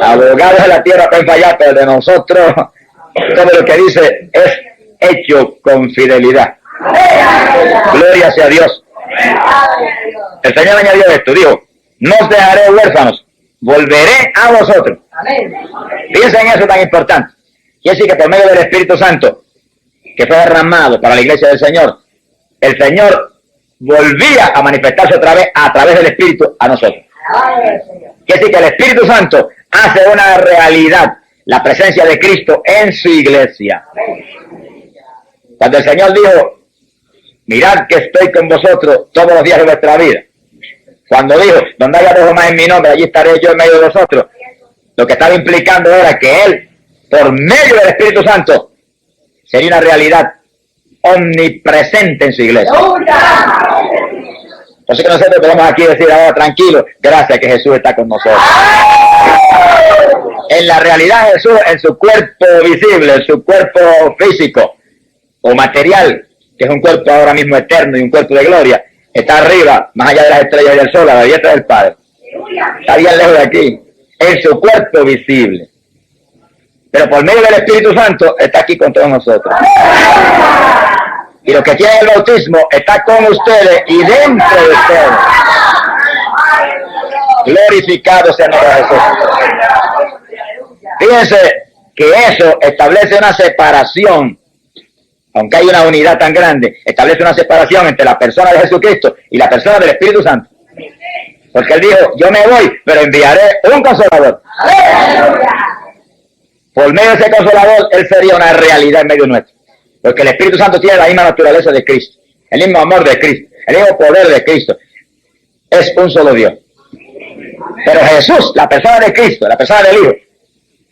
Abogados de la tierra pueden fallar, pero de nosotros todo lo que dice es hecho con fidelidad. Gloria sea a Dios. El Señor añadió esto, dijo, no os dejaré huérfanos, volveré a vosotros. Piensa en eso tan importante. Quiere decir que por medio del Espíritu Santo, que fue derramado para la iglesia del Señor, el Señor volvía a manifestarse otra vez a través del Espíritu a nosotros. Quiere decir que el Espíritu Santo hace una realidad la presencia de Cristo en su iglesia. Cuando el Señor dijo, mirad que estoy con vosotros todos los días de vuestra vida. Cuando dijo, donde haya dos o más en mi nombre, allí estaré yo en medio de vosotros. Lo que estaba implicando era que Él, por medio del Espíritu Santo, sería una realidad omnipresente en su iglesia. Entonces que nosotros podemos aquí decir ahora tranquilo, gracias que Jesús está con nosotros. En la realidad Jesús, en su cuerpo visible, en su cuerpo físico o material, que es un cuerpo ahora mismo eterno y un cuerpo de gloria, está arriba, más allá de las estrellas y del sol, a la diestra del Padre. Está bien lejos de aquí, en su cuerpo visible. Pero por medio del Espíritu Santo está aquí con todos nosotros. Y los que tienen el bautismo está con ustedes y dentro de ustedes. Glorificado sea el nombre de Jesús. Fíjense que eso establece una separación, aunque hay una unidad tan grande, establece una separación entre la persona de Jesucristo y la persona del Espíritu Santo. Porque Él dijo, yo me voy, pero enviaré un consolador. Por medio de ese consolador, Él sería una realidad en medio nuestro. Porque el Espíritu Santo tiene la misma naturaleza de Cristo, el mismo amor de Cristo, el mismo poder de Cristo. Es un solo Dios. Pero Jesús, la persona de Cristo, la persona del Hijo,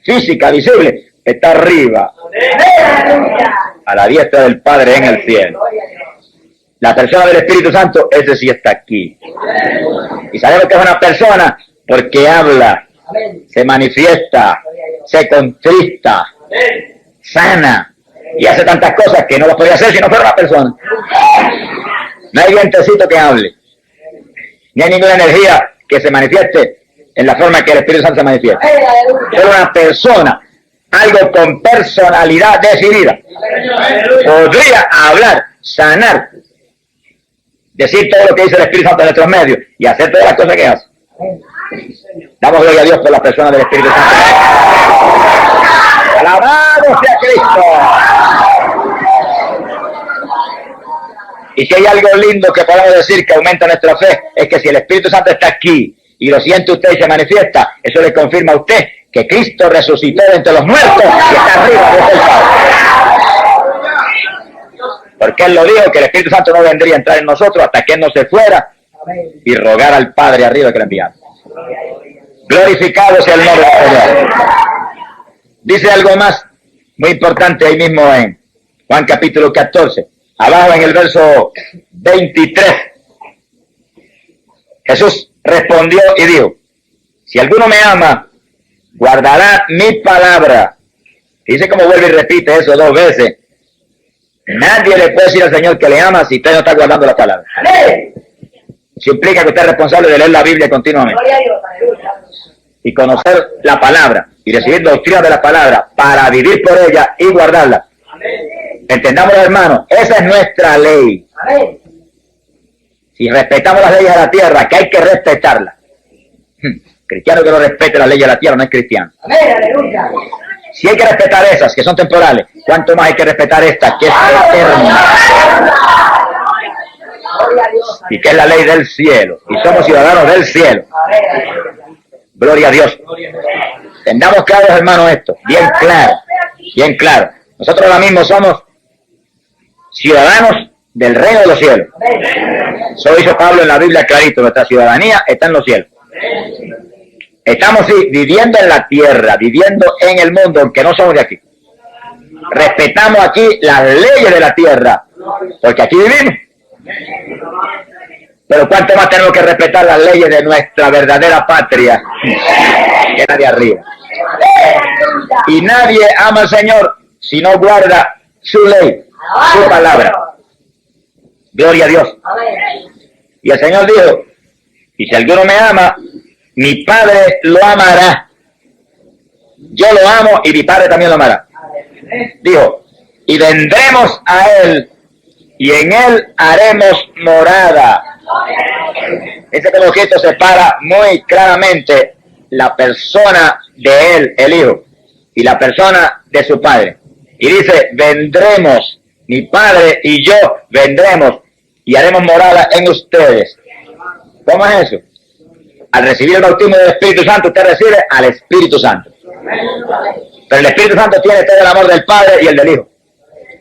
física, visible, está arriba, a la diestra del Padre en el cielo. La persona del Espíritu Santo, ese sí está aquí. Y sabemos que es una persona porque habla, se manifiesta, se contrista, sana y hace tantas cosas que no las podría hacer si no fuera una persona. No hay vientecito que hable, ni hay ninguna energía que se manifieste en la forma que el Espíritu Santo se manifiesta. Es una persona, algo con personalidad definida. Podría hablar, sanar, decir todo lo que dice el Espíritu Santo en nuestros medios y hacer todas las cosas que hace. Damos gloria a Dios por las personas del Espíritu Santo. ¡Alabado sea Cristo! Y si hay algo lindo que podemos decir que aumenta nuestra fe, es que si el Espíritu Santo está aquí y lo siente usted y se manifiesta, eso le confirma a usted que Cristo resucitó de entre los muertos y está arriba de el Padre. Porque Él lo dijo, que el Espíritu Santo no vendría a entrar en nosotros hasta que Él no se fuera y rogar al Padre arriba que le enviara. Glorificado sea el nombre del Señor. Dice algo más muy importante ahí mismo en Juan capítulo 14, abajo en el verso 23. Jesús respondió y dijo, si alguno me ama, guardará mi palabra. Dice como vuelve y repite eso 2 veces. Nadie le puede decir al Señor que le ama si usted no está guardando la palabra. Eso implica que usted es responsable de leer la Biblia continuamente y conocer la palabra y recibir doctrina de la palabra para vivir por ella y guardarla. Entendamos, hermanos, esa es nuestra ley. Si respetamos las leyes de la tierra, que hay que respetarlas. Cristiano que no respete las leyes de la tierra no es cristiano. Si hay que respetar esas, que son temporales, ¿cuánto más hay que respetar esta, que es eterna? Y que es la ley del cielo. Y somos ciudadanos del cielo. Gloria a Dios. Tengamos claros, hermanos, esto. Bien claro. Bien claro. Nosotros ahora mismo somos ciudadanos del reino de los cielos. Eso dice Pablo en la Biblia clarito. Nuestra ciudadanía está en los cielos. Estamos sí, viviendo en la tierra, viviendo en el mundo, aunque no somos de aquí. Respetamos aquí las leyes de la tierra, porque aquí vivimos. Pero ¿cuánto más tenemos que respetar las leyes de nuestra verdadera patria, que es la de arriba? Y nadie ama al Señor si no guarda su ley, su palabra. Gloria a Dios. Y el Señor dijo, y si alguno me ama, mi Padre lo amará. Yo lo amo y mi Padre también lo amará. Dijo, y vendremos a Él y en Él haremos morada. Ese como que esto separa muy claramente la persona de Él, el Hijo, y la persona de su Padre. Y dice, vendremos, mi Padre y yo vendremos y haremos morada en ustedes. ¿Cómo es eso? Al recibir el bautismo del Espíritu Santo, usted recibe al Espíritu Santo. Pero el Espíritu Santo tiene todo el amor del Padre y el del Hijo.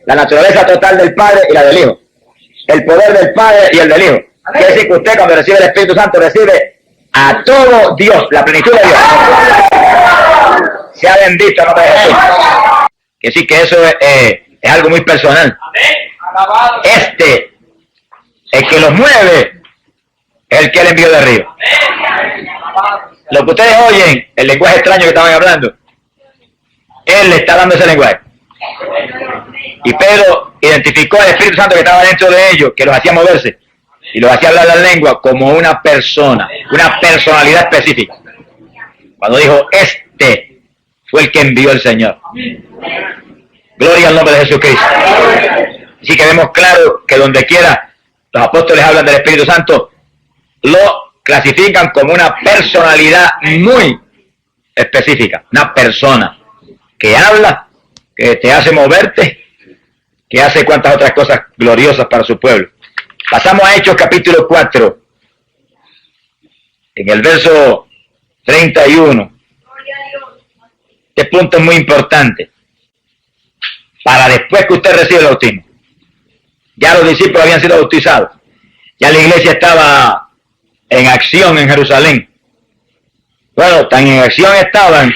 la naturaleza total del Padre y la del Hijo. El poder del Padre y el del Hijo. Quiere decir que usted cuando recibe el Espíritu Santo recibe a todo Dios, la plenitud de Dios. Sea bendito el nombre de Jesús. Quiere decir que eso es algo muy personal. El que los mueve, es el que él envió de arriba. Lo que ustedes oyen, el lenguaje extraño que estaban hablando, él le está dando ese lenguaje. Y Pedro identificó al Espíritu Santo que estaba dentro de ellos, que los hacía moverse y los hacía hablar la lengua como una persona, una personalidad específica. Cuando dijo, este fue el que envió el Señor. Gloria al nombre de Jesucristo. Así que vemos claro que donde quiera los apóstoles hablan del Espíritu Santo, lo clasifican como una personalidad muy específica, una persona que habla, que te hace moverte, que hace cuantas otras cosas gloriosas para su pueblo. Pasamos a Hechos capítulo 4, en el verso 31. Este punto es muy importante, para después que usted reciba el bautismo. Ya los discípulos habían sido bautizados, ya la iglesia estaba en acción en Jerusalén. Bueno, tan en acción estaban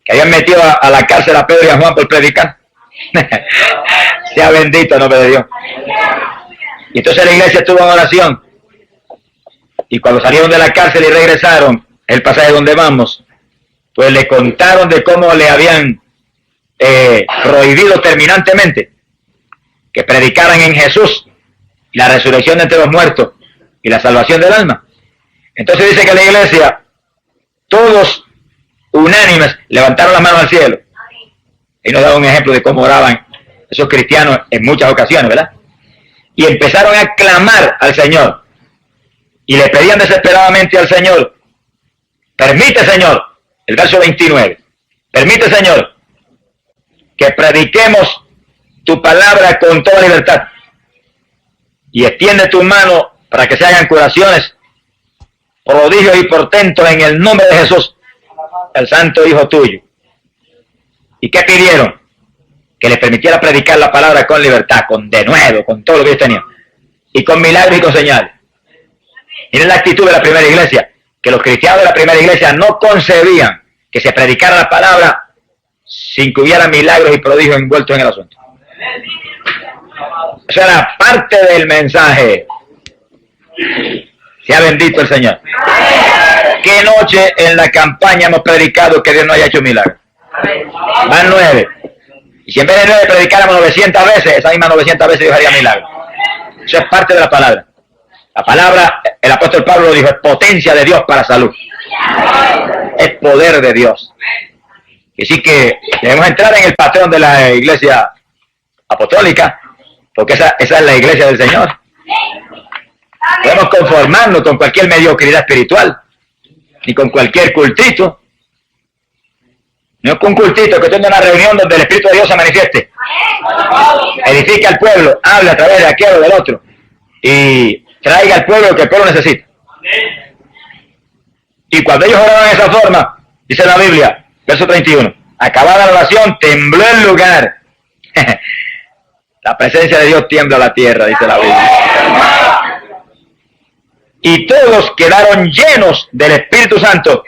que habían metido a la cárcel a Pedro y a Juan por predicar. Sea bendito el nombre de Dios. Y entonces la iglesia estuvo en oración. Y cuando salieron de la cárcel y regresaron, el pasaje donde vamos, pues le contaron de cómo le habían prohibido terminantemente que predicaran en Jesús la resurrección de entre los muertos y la salvación del alma. Entonces dice que la iglesia, todos unánimes, levantaron las manos al cielo. Y nos da un ejemplo de cómo oraban esos cristianos en muchas ocasiones, ¿verdad? Y empezaron a clamar al Señor. Y le pedían desesperadamente al Señor, permite, Señor, el verso 29, permite, Señor, que prediquemos tu palabra con toda libertad. Y extiende tu mano para que se hagan curaciones, prodigios y portentos en el nombre de Jesús, el santo Hijo tuyo. ¿Y qué pidieron? Que les permitiera predicar la palabra con libertad, con denuedo, con todo lo que ellos tenían. Y con milagros y con señales. Miren la actitud de la primera iglesia, que los cristianos de la primera iglesia no concebían que se predicara la palabra sin que hubiera milagros y prodigios envueltos en el asunto. O sea, era parte del mensaje. Sea bendito el Señor. ¿Qué noche en la campaña hemos predicado que Dios no haya hecho milagros? Van 9. Y si en vez de 9 predicáramos 900 veces, esas mismas 900 veces Dios haría milagros. Eso es parte de la palabra. La palabra, el apóstol Pablo lo dijo, es potencia de Dios para salud. Es poder de Dios. Y así que debemos entrar en el patrón de la iglesia apostólica, porque esa es la iglesia del Señor. Podemos conformarnos con cualquier mediocridad espiritual, ni con cualquier cultito. No con un cultito que tenga una reunión donde el Espíritu de Dios se manifieste. Edifica al pueblo, habla a través de aquel o del otro, y traiga al pueblo lo que el pueblo necesita. Y cuando ellos oraban de esa forma, dice la Biblia, verso 31, acabada la oración, tembló el lugar. La presencia de Dios tiembla la tierra, dice la Biblia. Y todos quedaron llenos del Espíritu Santo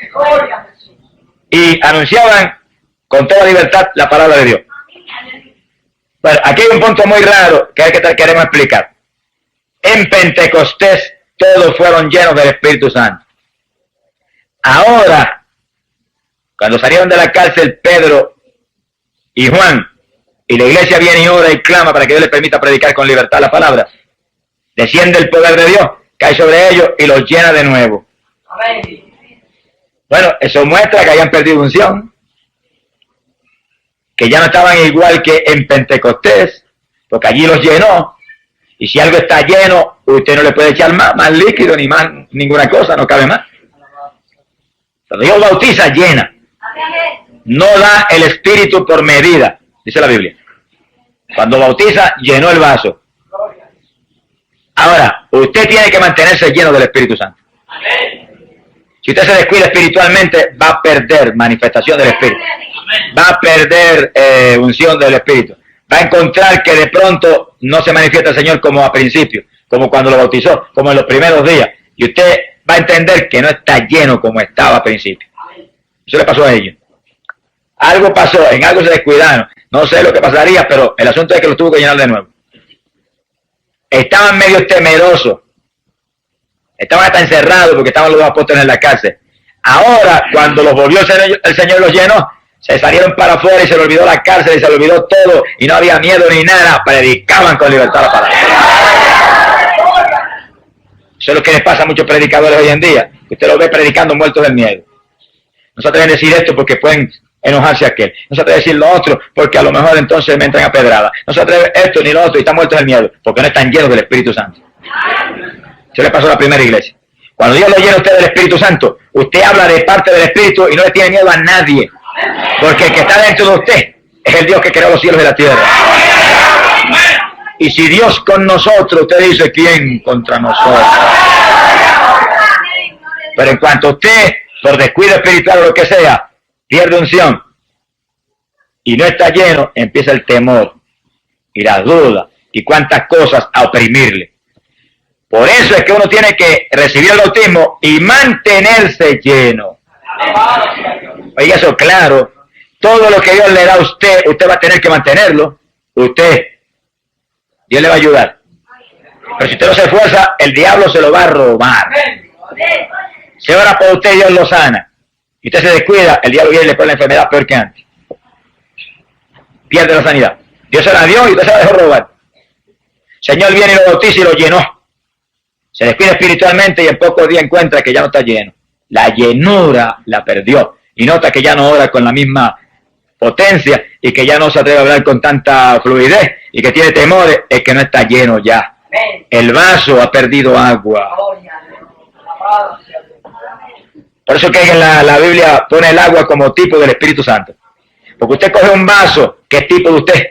y anunciaban con toda libertad la palabra de Dios. Bueno, aquí hay un punto muy raro que queremos explicar. En Pentecostés todos fueron llenos del Espíritu Santo. Ahora, cuando salieron de la cárcel Pedro y Juan, y la iglesia viene y ora y clama para que Dios les permita predicar con libertad la palabra, desciende el poder de Dios, cae sobre ellos y los llena de nuevo. Bueno, eso muestra que hayan perdido unción, que ya no estaban igual que en Pentecostés, porque allí los llenó. Y si algo está lleno, usted no le puede echar más líquido ni más ninguna cosa, no cabe más. Cuando Dios bautiza, llena. No da el Espíritu por medida, dice la Biblia. Cuando bautiza, llenó el vaso. Ahora, usted tiene que mantenerse lleno del Espíritu Santo. Si usted se descuida espiritualmente, va a perder manifestación del Espíritu. Va a perder unción del Espíritu. va a encontrar que de pronto no se manifiesta el Señor como a principio, como cuando lo bautizó, como en los primeros días. Y usted va a entender que no está lleno como estaba a principio. Eso le pasó a ellos. Algo pasó, en algo se descuidaron. No sé lo que pasaría, pero el asunto es que lo tuvo que llenar de nuevo. Estaban medio temerosos. Estaban hasta encerrados porque estaban los apóstoles en la cárcel. Ahora, cuando los volvió el Señor los llenó, se salieron para afuera y se le olvidó la cárcel y se le olvidó todo y no había miedo ni nada. Predicaban con libertad la palabra. Eso es lo que les pasa a muchos predicadores hoy en día. Usted los ve predicando muertos del miedo. No se atreven a decir esto porque pueden enojarse a aquel. No se atreven a decir lo otro porque a lo mejor entonces me entran a pedrada. No se atreven esto ni lo otro y están muertos del miedo porque no están llenos del Espíritu Santo. Eso le pasó a la primera iglesia. Cuando Dios lo llena a usted del Espíritu Santo, usted habla de parte del Espíritu y no le tiene miedo a nadie. Porque el que está dentro de usted es el Dios que creó los cielos y la tierra. Y si Dios con nosotros, usted dice, ¿quién contra nosotros? Pero en cuanto usted, por descuido espiritual o lo que sea, pierde unción y no está lleno, empieza el temor y las dudas y cuántas cosas a oprimirle. Por eso es que uno tiene que recibir el bautismo y mantenerse lleno. Oiga eso claro, todo lo que Dios le da a usted, usted va a tener que mantenerlo. Dios le va a ayudar. Pero si usted no se esfuerza, el diablo se lo va a robar. Si ora por usted, Dios lo sana. Y usted se descuida, el diablo viene y le pone la enfermedad peor que antes. Pierde la sanidad. Dios se la dio y usted se la dejó robar. El Señor viene y lo bautiza y lo llenó. Se descuida espiritualmente y en pocos días encuentra que ya no está lleno. La llenura la perdió. Y nota que ya no ora con la misma potencia y que ya no se atreve a hablar con tanta fluidez y que tiene temores, es que no está lleno ya. El vaso ha perdido agua. Por eso que en la Biblia pone el agua como tipo del Espíritu Santo. Porque usted coge un vaso que es tipo de usted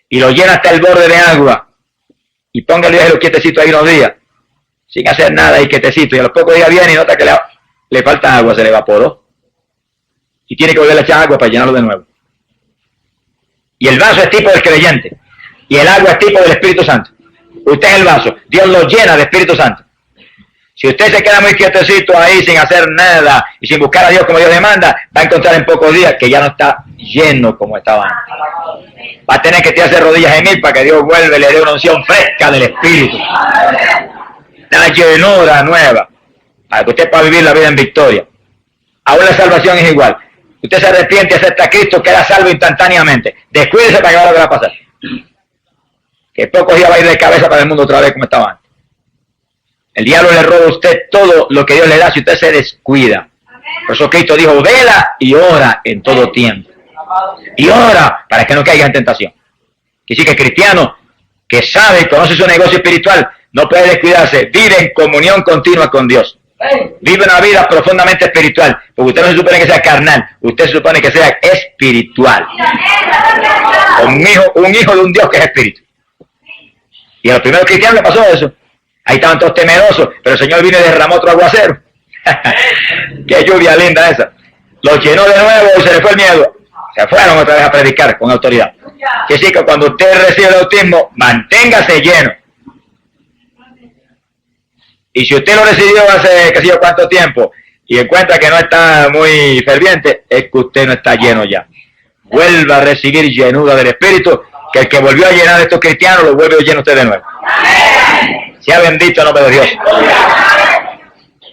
y lo llena hasta el borde de agua y póngale lo quietecito ahí unos días sin hacer nada y quietecito y a los pocos días viene y nota que le falta agua, se le evaporó y tiene que volver a echar agua para llenarlo de nuevo. Y el vaso es tipo del creyente y el agua es tipo del Espíritu Santo. Usted es el vaso, Dios lo llena de Espíritu Santo. Si usted se queda muy quietecito ahí sin hacer nada y sin buscar a Dios como Dios demanda, va a encontrar en pocos días que ya no está lleno como estaba antes. Va a tener que tirarse rodillas en mí para que Dios vuelva y le dé una unción fresca del Espíritu. Una llenura nueva para que usted pueda vivir la vida en victoria. Aún la salvación es igual. Usted se arrepiente y acepta a Cristo, queda salvo instantáneamente. Descuídese para que vea lo que va a pasar. Que pocos días va a ir de cabeza para el mundo otra vez como estaba antes. El diablo le roba a usted todo lo que Dios le da si usted se descuida. Por eso Cristo dijo, vela y ora en todo tiempo. Y ora para que no caiga en tentación. Quiere decir que el cristiano que sabe y conoce su negocio espiritual no puede descuidarse, vive en comunión continua con Dios. Vive una vida profundamente espiritual, porque usted no se supone que sea carnal, usted se supone que sea espiritual. Un hijo de un Dios que es espíritu. Y a los primeros cristianos le pasó eso. Ahí estaban todos temerosos, pero el Señor vino y derramó otro aguacero. Qué lluvia linda esa. Los llenó de nuevo y se les fue el miedo. Se fueron otra vez a predicar con autoridad. Que sí, que cuando usted recibe el bautismo, manténgase lleno. Y si usted lo recibió hace qué sé yo cuánto tiempo y encuentra que no está muy ferviente, es que usted no está lleno ya. Vuelva a recibir llenura del Espíritu, que el que volvió a llenar a estos cristianos lo vuelve a llenar usted de nuevo. Sea bendito el nombre de Dios.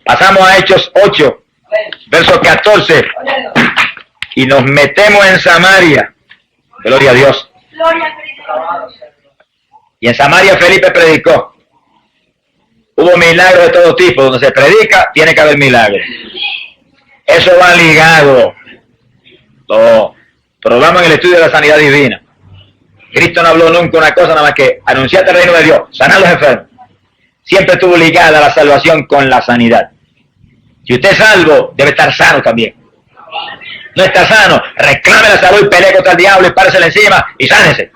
Pasamos a Hechos 8, verso 14, y nos metemos en Samaria. Gloria a Dios. Y en Samaria Felipe predicó. Hubo milagros de todo tipo. Donde se predica, tiene que haber milagros. Eso va ligado. Lo probamos en el estudio de la sanidad divina. Cristo no habló nunca una cosa nada más que anunciar el reino de Dios, sanar a los enfermos. Siempre estuvo ligada la salvación con la sanidad. Si usted es salvo, debe estar sano también. No está sano, reclame la salud y pelee contra el diablo y páresele encima y sánese.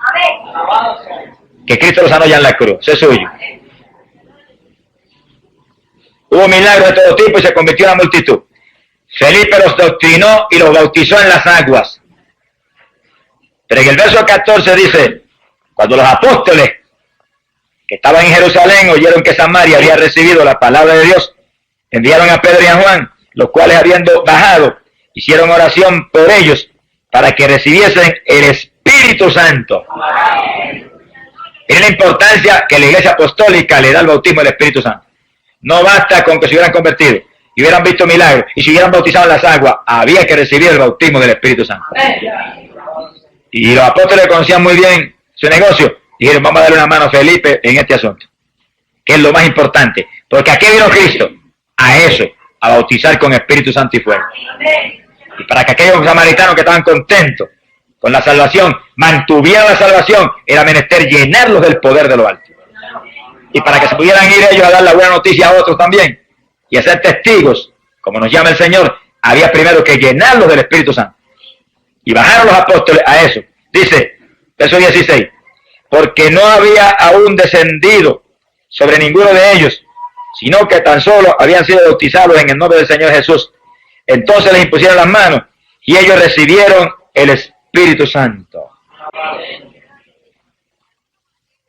Que Cristo lo sanó ya en la cruz, eso es suyo. Hubo milagros de todo tipo y se convirtió en una multitud. Felipe los doctrinó y los bautizó en las aguas. Pero en el verso 14 dice, Cuando los apóstoles que estaban en Jerusalén oyeron que Samaria había recibido la palabra de Dios, enviaron a Pedro y a Juan, los cuales habiendo bajado, hicieron oración por ellos para que recibiesen el Espíritu Santo. Miren la importancia que la Iglesia Apostólica le da al bautismo del Espíritu Santo. No basta con que se hubieran convertido y hubieran visto milagros y se hubieran bautizado en las aguas, había que recibir el bautismo del Espíritu Santo. Y los apóstoles conocían muy bien su negocio. Dijeron, vamos a darle una mano a Felipe en este asunto, que es lo más importante. Porque ¿a qué vino Cristo? A eso, a bautizar con Espíritu Santo y fuego. Y para que aquellos samaritanos que estaban contentos con la salvación, mantuvieran la salvación, era menester llenarlos del poder de lo alto. Y para que se pudieran ir ellos a dar la buena noticia a otros también, y a ser testigos, como nos llama el Señor, había primero que llenarlos del Espíritu Santo. Y bajaron los apóstoles a eso. Dice, verso 16, porque no había aún descendido sobre ninguno de ellos, sino que tan solo habían sido bautizados en el nombre del Señor Jesús. Entonces les impusieron las manos y ellos recibieron el Espíritu Santo.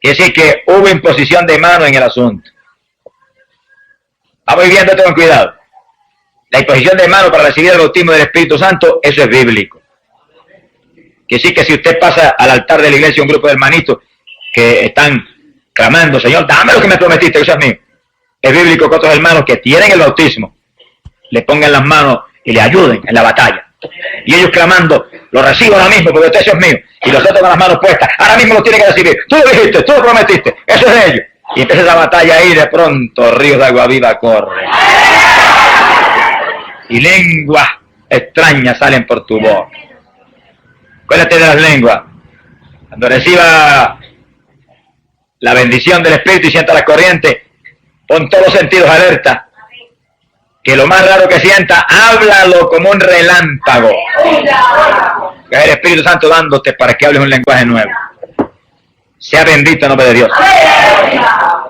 Quiere decir que hubo imposición de manos en el asunto. Vamos viendo esto con cuidado. La imposición de manos para recibir el bautismo del Espíritu Santo, eso es bíblico. Quiere decir que si usted pasa al altar de la iglesia un grupo de hermanitos que están clamando, Señor, dame lo que me prometiste, que eso es mío. Es bíblico que otros hermanos que tienen el bautismo le pongan las manos y le ayuden en la batalla. Y ellos clamando, lo recibo ahora mismo porque eso es mío. Y los otros con las manos puestas, ahora mismo lo tienen que recibir. Tú lo dijiste, tú lo prometiste, eso es de ellos. Y empieza esa batalla ahí, de pronto ríos de agua viva corren. Y lenguas extrañas salen por tu boca. Acuérdate de las lenguas. Cuando reciba la bendición del Espíritu y sienta la corriente, pon todos los sentidos alerta. Que lo más raro que sienta, háblalo como un relámpago. Que es el Espíritu Santo dándote para que hables un lenguaje nuevo. Sea bendito el nombre de Dios.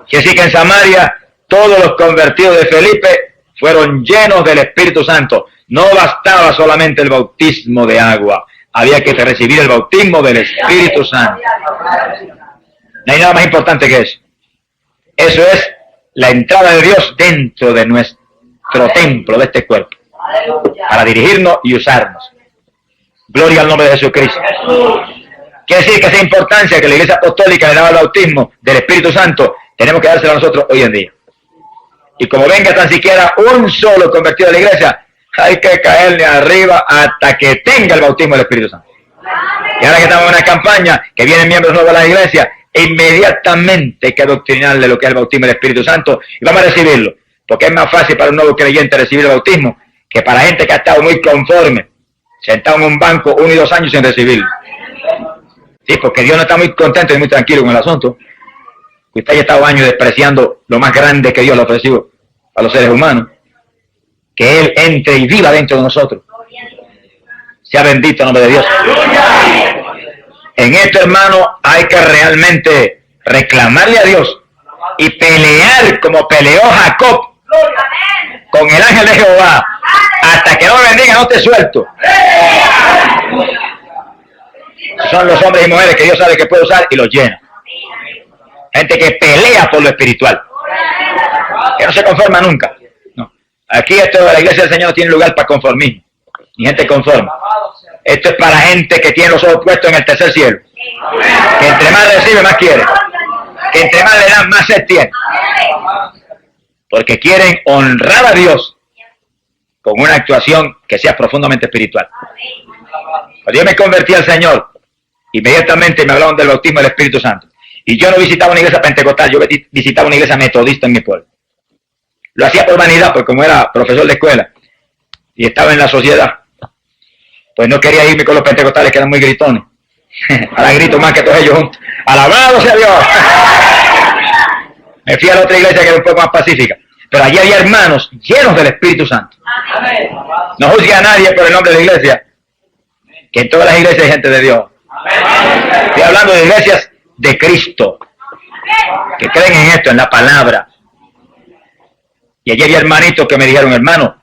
Quiere decir que en Samaria todos los convertidos de Felipe fueron llenos del Espíritu Santo. No bastaba solamente el bautismo de agua, había que recibir el bautismo del Espíritu Santo. No hay nada más importante que eso. Eso es la entrada de Dios dentro de nuestro templo, de este cuerpo, para dirigirnos y usarnos. Gloria al nombre de Jesucristo. Quiere decir que esa importancia que la Iglesia Apostólica le daba al bautismo del Espíritu Santo, tenemos que dársela a nosotros hoy en día. Y como venga tan siquiera un solo convertido a la iglesia, hay que caerle arriba hasta que tenga el bautismo del Espíritu Santo. Y ahora que estamos en una campaña, que vienen miembros nuevos a la iglesia, inmediatamente hay que adoctrinarle lo que es el bautismo del Espíritu Santo y vamos a recibirlo. Porque es más fácil para un nuevo creyente recibir el bautismo que para gente que ha estado muy conforme, sentado en un banco 1 y 2 años sin recibirlo. Sí, porque Dios no está muy contento y muy tranquilo con el asunto. Usted haya estado años despreciando lo más grande que Dios le ofreció a los seres humanos. Que Él entre y viva dentro de nosotros. Sea bendito el nombre de Dios. En esto, hermano, hay que realmente reclamarle a Dios y pelear como peleó Jacob con el ángel de Jehová. Hasta que no me bendiga, no te suelto. Son los hombres y mujeres que Dios sabe que puede usar y los llena. Gente que pelea por lo espiritual, que no se conforma nunca. No. Aquí esto de la iglesia del Señor no tiene lugar para conformismo, ni gente conforme. Esto es para gente que tiene los ojos puestos en el tercer cielo, que entre más recibe, más quiere, que entre más le dan, más sed tiene, porque quieren honrar a Dios con una actuación que sea profundamente espiritual. Cuando yo me convertí al Señor, inmediatamente me hablaron del bautismo del Espíritu Santo. Y yo no visitaba una iglesia pentecostal, yo visitaba una iglesia metodista en mi pueblo. Lo hacía por vanidad, porque como era profesor de escuela y estaba en la sociedad, pues no quería irme con los pentecostales que eran muy gritones. Ahora grito más que todos ellos juntos. ¡Alabado sea Dios! Me fui a la otra iglesia que era un poco más pacífica. Pero allí había hermanos llenos del Espíritu Santo. No juzgue a nadie por el nombre de la iglesia, que en todas las iglesias hay gente de Dios. Estoy hablando de iglesias de Cristo, que creen en esto, en la palabra. Y allí había hermanitos que me dijeron, hermano,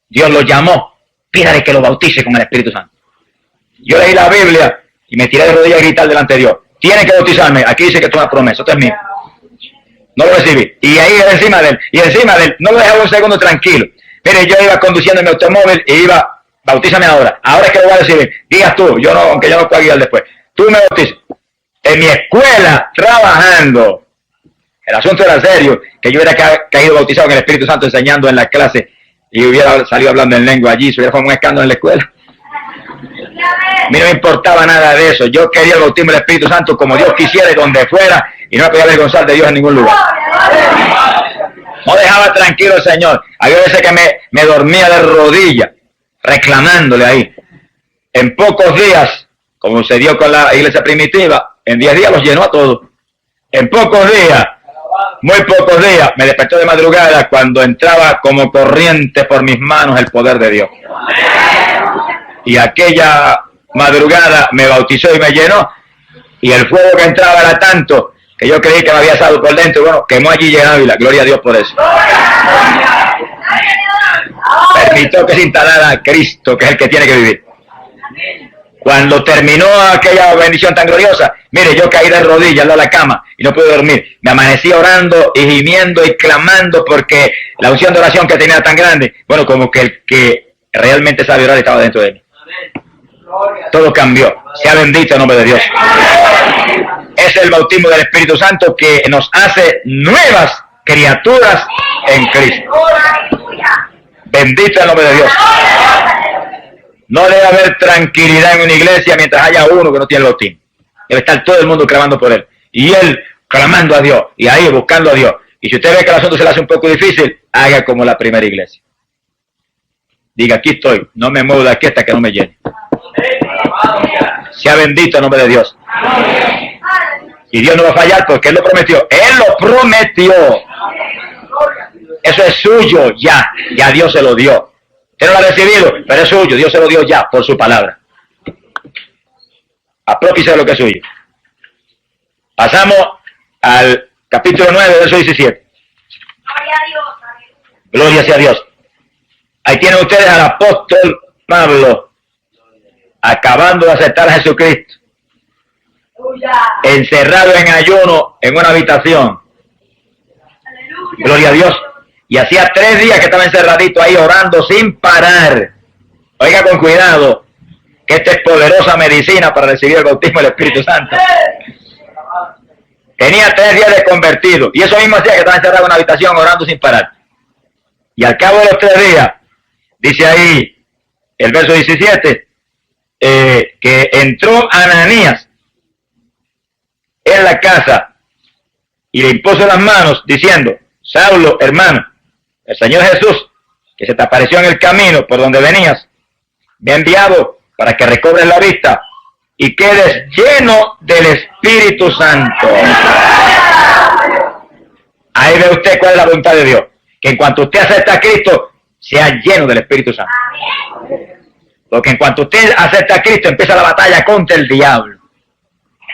Dios lo llamó, pídale que lo bautice con el Espíritu Santo. Yo leí la Biblia y me tiré de rodillas a gritar delante de Dios. tienen que bautizarme. Aquí dice que esto es una promesa, esto es mío. No lo recibí. Y ahí encima de él, no lo dejaba un segundo tranquilo. Mire, yo iba conduciendo mi automóvil y iba, bautízame ahora. Ahora es que lo voy a recibir. Digas tú, yo no, aunque yo no pueda guiar después. Tú me bautizas. En mi escuela, trabajando. El asunto era serio, que yo hubiera caído bautizado en el Espíritu Santo enseñando en la clase y hubiera salido hablando en lengua allí, se hubiera formado un escándalo en la escuela. A mí no me importaba nada de eso. Yo quería el bautismo del Espíritu Santo como Dios quisiera y donde fuera, y no me podía avergonzar de Dios en ningún lugar. No dejaba tranquilo al Señor. Había veces que me dormía de rodillas, reclamándole ahí. En pocos días, como se dio con la iglesia primitiva, en 10 días los llenó a todos. En pocos días, muy pocos días, me despertó de madrugada cuando entraba como corriente por mis manos el poder de Dios. Y aquella madrugada me bautizó y me llenó, y el fuego que entraba era tanto que yo creí que me había asado por dentro. Bueno, quemó allí llenado y la gloria a Dios por eso. Permitió que se instalara a Cristo, que es el que tiene que vivir. Cuando terminó aquella bendición tan gloriosa, mire, yo caí de rodillas en la cama y no pude dormir. Me amanecí orando y gimiendo y clamando porque la unción de oración que tenía tan grande, bueno, como que el que realmente sabe orar estaba dentro de mí. Todo cambió. Sea bendito el nombre de Dios. Es el bautismo del Espíritu Santo que nos hace nuevas criaturas en Cristo. Bendito el nombre de Dios. No debe haber tranquilidad en una iglesia mientras haya uno que no tiene el bautismo. Debe estar todo el mundo clamando por él. Y él clamando a Dios. Y ahí buscando a Dios. Y si usted ve que el asunto se le hace un poco difícil, haga como la primera iglesia. Diga, aquí estoy. No me muevo de aquí hasta que no me llene. Sea bendito el nombre de Dios. Y Dios no va a fallar porque Él lo prometió. Él lo prometió. Eso es suyo ya. Ya Dios se lo dio. Usted no lo ha recibido, pero es suyo. Dios se lo dio ya por su palabra. Apropiese de lo que es suyo. Pasamos al capítulo 9, verso 17. Gloria sea a Dios. Ahí tienen ustedes al apóstol Pablo acabando de aceptar a Jesucristo, encerrado en ayuno en una habitación. Gloria a Dios. Y hacía 3 días que estaba encerradito ahí orando sin parar. Oiga con cuidado, que esta es poderosa medicina para recibir el bautismo del Espíritu Santo. Tenía 3 días de convertido, y eso mismo hacía que estaba encerrado en una habitación orando sin parar. Y al cabo de los 3 días, dice ahí el verso 17, que entró Ananías en la casa y le impuso las manos diciendo: Saulo, hermano, el Señor Jesús, que se te apareció en el camino por donde venías, me ha enviado para que recobres la vista y quedes lleno del Espíritu Santo. Ahí ve usted cuál es la voluntad de Dios, que en cuanto usted acepta a Cristo, sea lleno del Espíritu Santo. Porque en cuanto usted acepta a Cristo, empieza la batalla contra el diablo.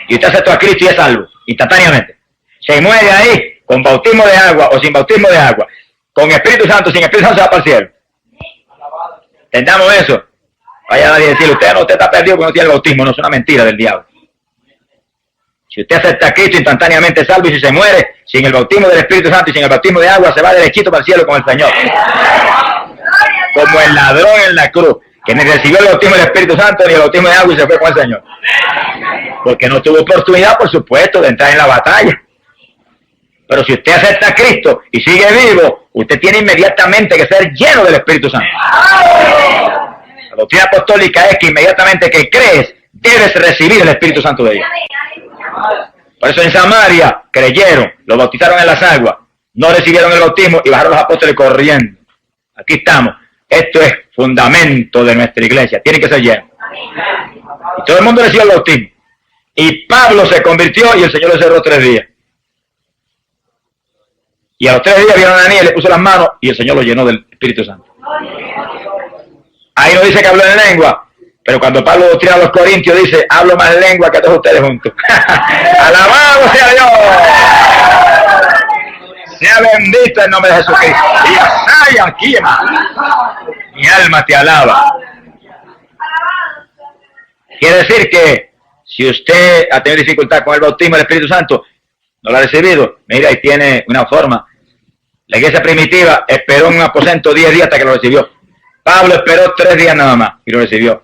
Y usted acepta a Cristo y es salvo, instantáneamente. Se muere ahí, con bautismo de agua o sin bautismo de agua. Con Espíritu Santo, sin Espíritu Santo se va para el cielo. ¿Entendamos eso? Vaya a nadie decirle, usted está perdido porque no tiene el bautismo. No, es una mentira del diablo. Si usted acepta a Cristo, instantáneamente es salvo, y si se muere sin el bautismo del Espíritu Santo y sin el bautismo de agua, se va derechito para el cielo con el Señor. Como el ladrón en la cruz, que ni recibió el bautismo del Espíritu Santo ni el bautismo de agua y se fue con el Señor. Porque no tuvo oportunidad, por supuesto, de entrar en la batalla. Pero si usted acepta a Cristo y sigue vivo, usted tiene inmediatamente que ser lleno del Espíritu Santo. La doctrina apostólica es que inmediatamente que crees, debes recibir el Espíritu Santo de Dios. Por eso en Samaria creyeron, lo bautizaron en las aguas, no recibieron el bautismo y bajaron los apóstoles corriendo. Aquí estamos. Esto es fundamento de nuestra iglesia. Tiene que ser lleno. Y todo el mundo recibió el bautismo. Y Pablo se convirtió y el Señor le cerró 3 días. Y a los 3 días vieron a Ananías, le puso las manos y el Señor lo llenó del Espíritu Santo. Ahí no dice que habló en lengua, pero cuando Pablo doctrina a los corintios dice: hablo más lengua que todos ustedes juntos. ¡Alabado sea Dios! Sea bendito el nombre de Jesucristo. Y así aquí, mi alma te alaba. Quiere decir que Si usted ha tenido dificultad con el bautismo del Espíritu Santo, no lo ha recibido, mira, ahí tiene una forma. La iglesia primitiva esperó en un aposento 10 días hasta que lo recibió. Pablo esperó 3 días nada más y lo recibió.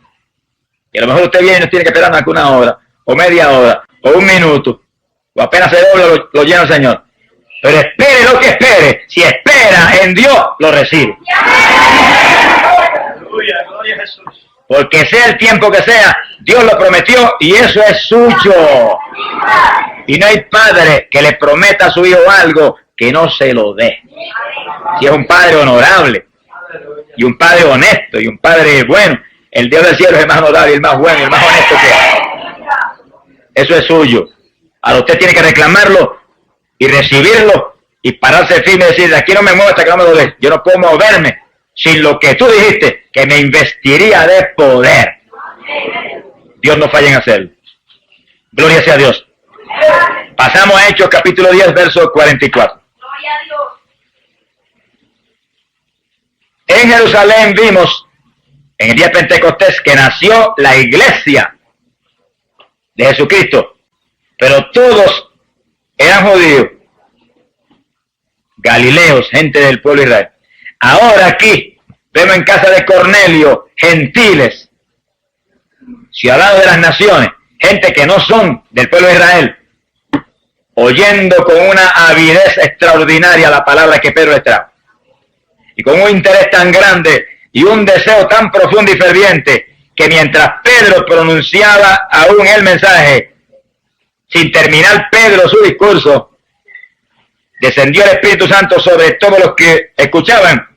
Y a lo mejor usted viene y no tiene que esperar más que una hora, o media hora, o un minuto, o apenas se dobla, lo llena el Señor. Pero espere lo que espere, si espera en Dios, lo recibe. Gloria a Jesús. Porque sea el tiempo que sea, Dios lo prometió y eso es suyo. Y no hay padre que le prometa a su hijo algo que no se lo dé. Si es un padre honorable, y un padre honesto, y un padre bueno, el Dios del cielo es el más honorable, el más bueno, y el más honesto que hay. Eso es suyo. Ahora usted tiene que reclamarlo y recibirlo y pararse firme y decir, de aquí no me muevo hasta que no me lo des. Yo no puedo moverme sin lo que tú dijiste, que me investiría de poder. Dios no falla en hacerlo. Gloria sea a Dios. Pasamos a Hechos capítulo 10, verso 44. En Jerusalén vimos, en el día de Pentecostés, que nació la iglesia de Jesucristo, pero todos eran judíos, galileos, gente del pueblo de Israel. Ahora aquí vemos en casa de Cornelio gentiles, ciudadanos de las naciones, gente que no son del pueblo de Israel, oyendo con una avidez extraordinaria la palabra que Pedro les trajo. Y con un interés tan grande y un deseo tan profundo y ferviente que mientras Pedro pronunciaba aún el mensaje, sin terminar Pedro su discurso, descendió el Espíritu Santo sobre todos los que escuchaban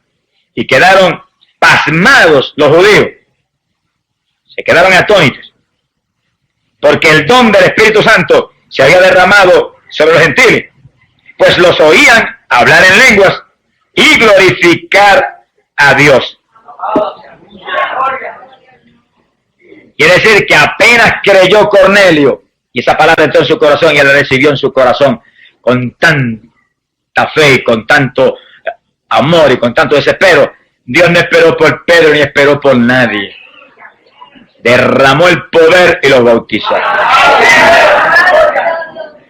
y quedaron pasmados los judíos. Se quedaron atónitos, porque el don del Espíritu Santo se había derramado sobre los gentiles, pues los oían hablar en lenguas y glorificar a Dios. Quiere decir que apenas creyó Cornelio, y esa palabra entró en su corazón y él la recibió en su corazón con tanta fe y con tanto amor y con tanto desespero. Dios no esperó por Pedro ni esperó por nadie. Derramó el poder y los bautizó.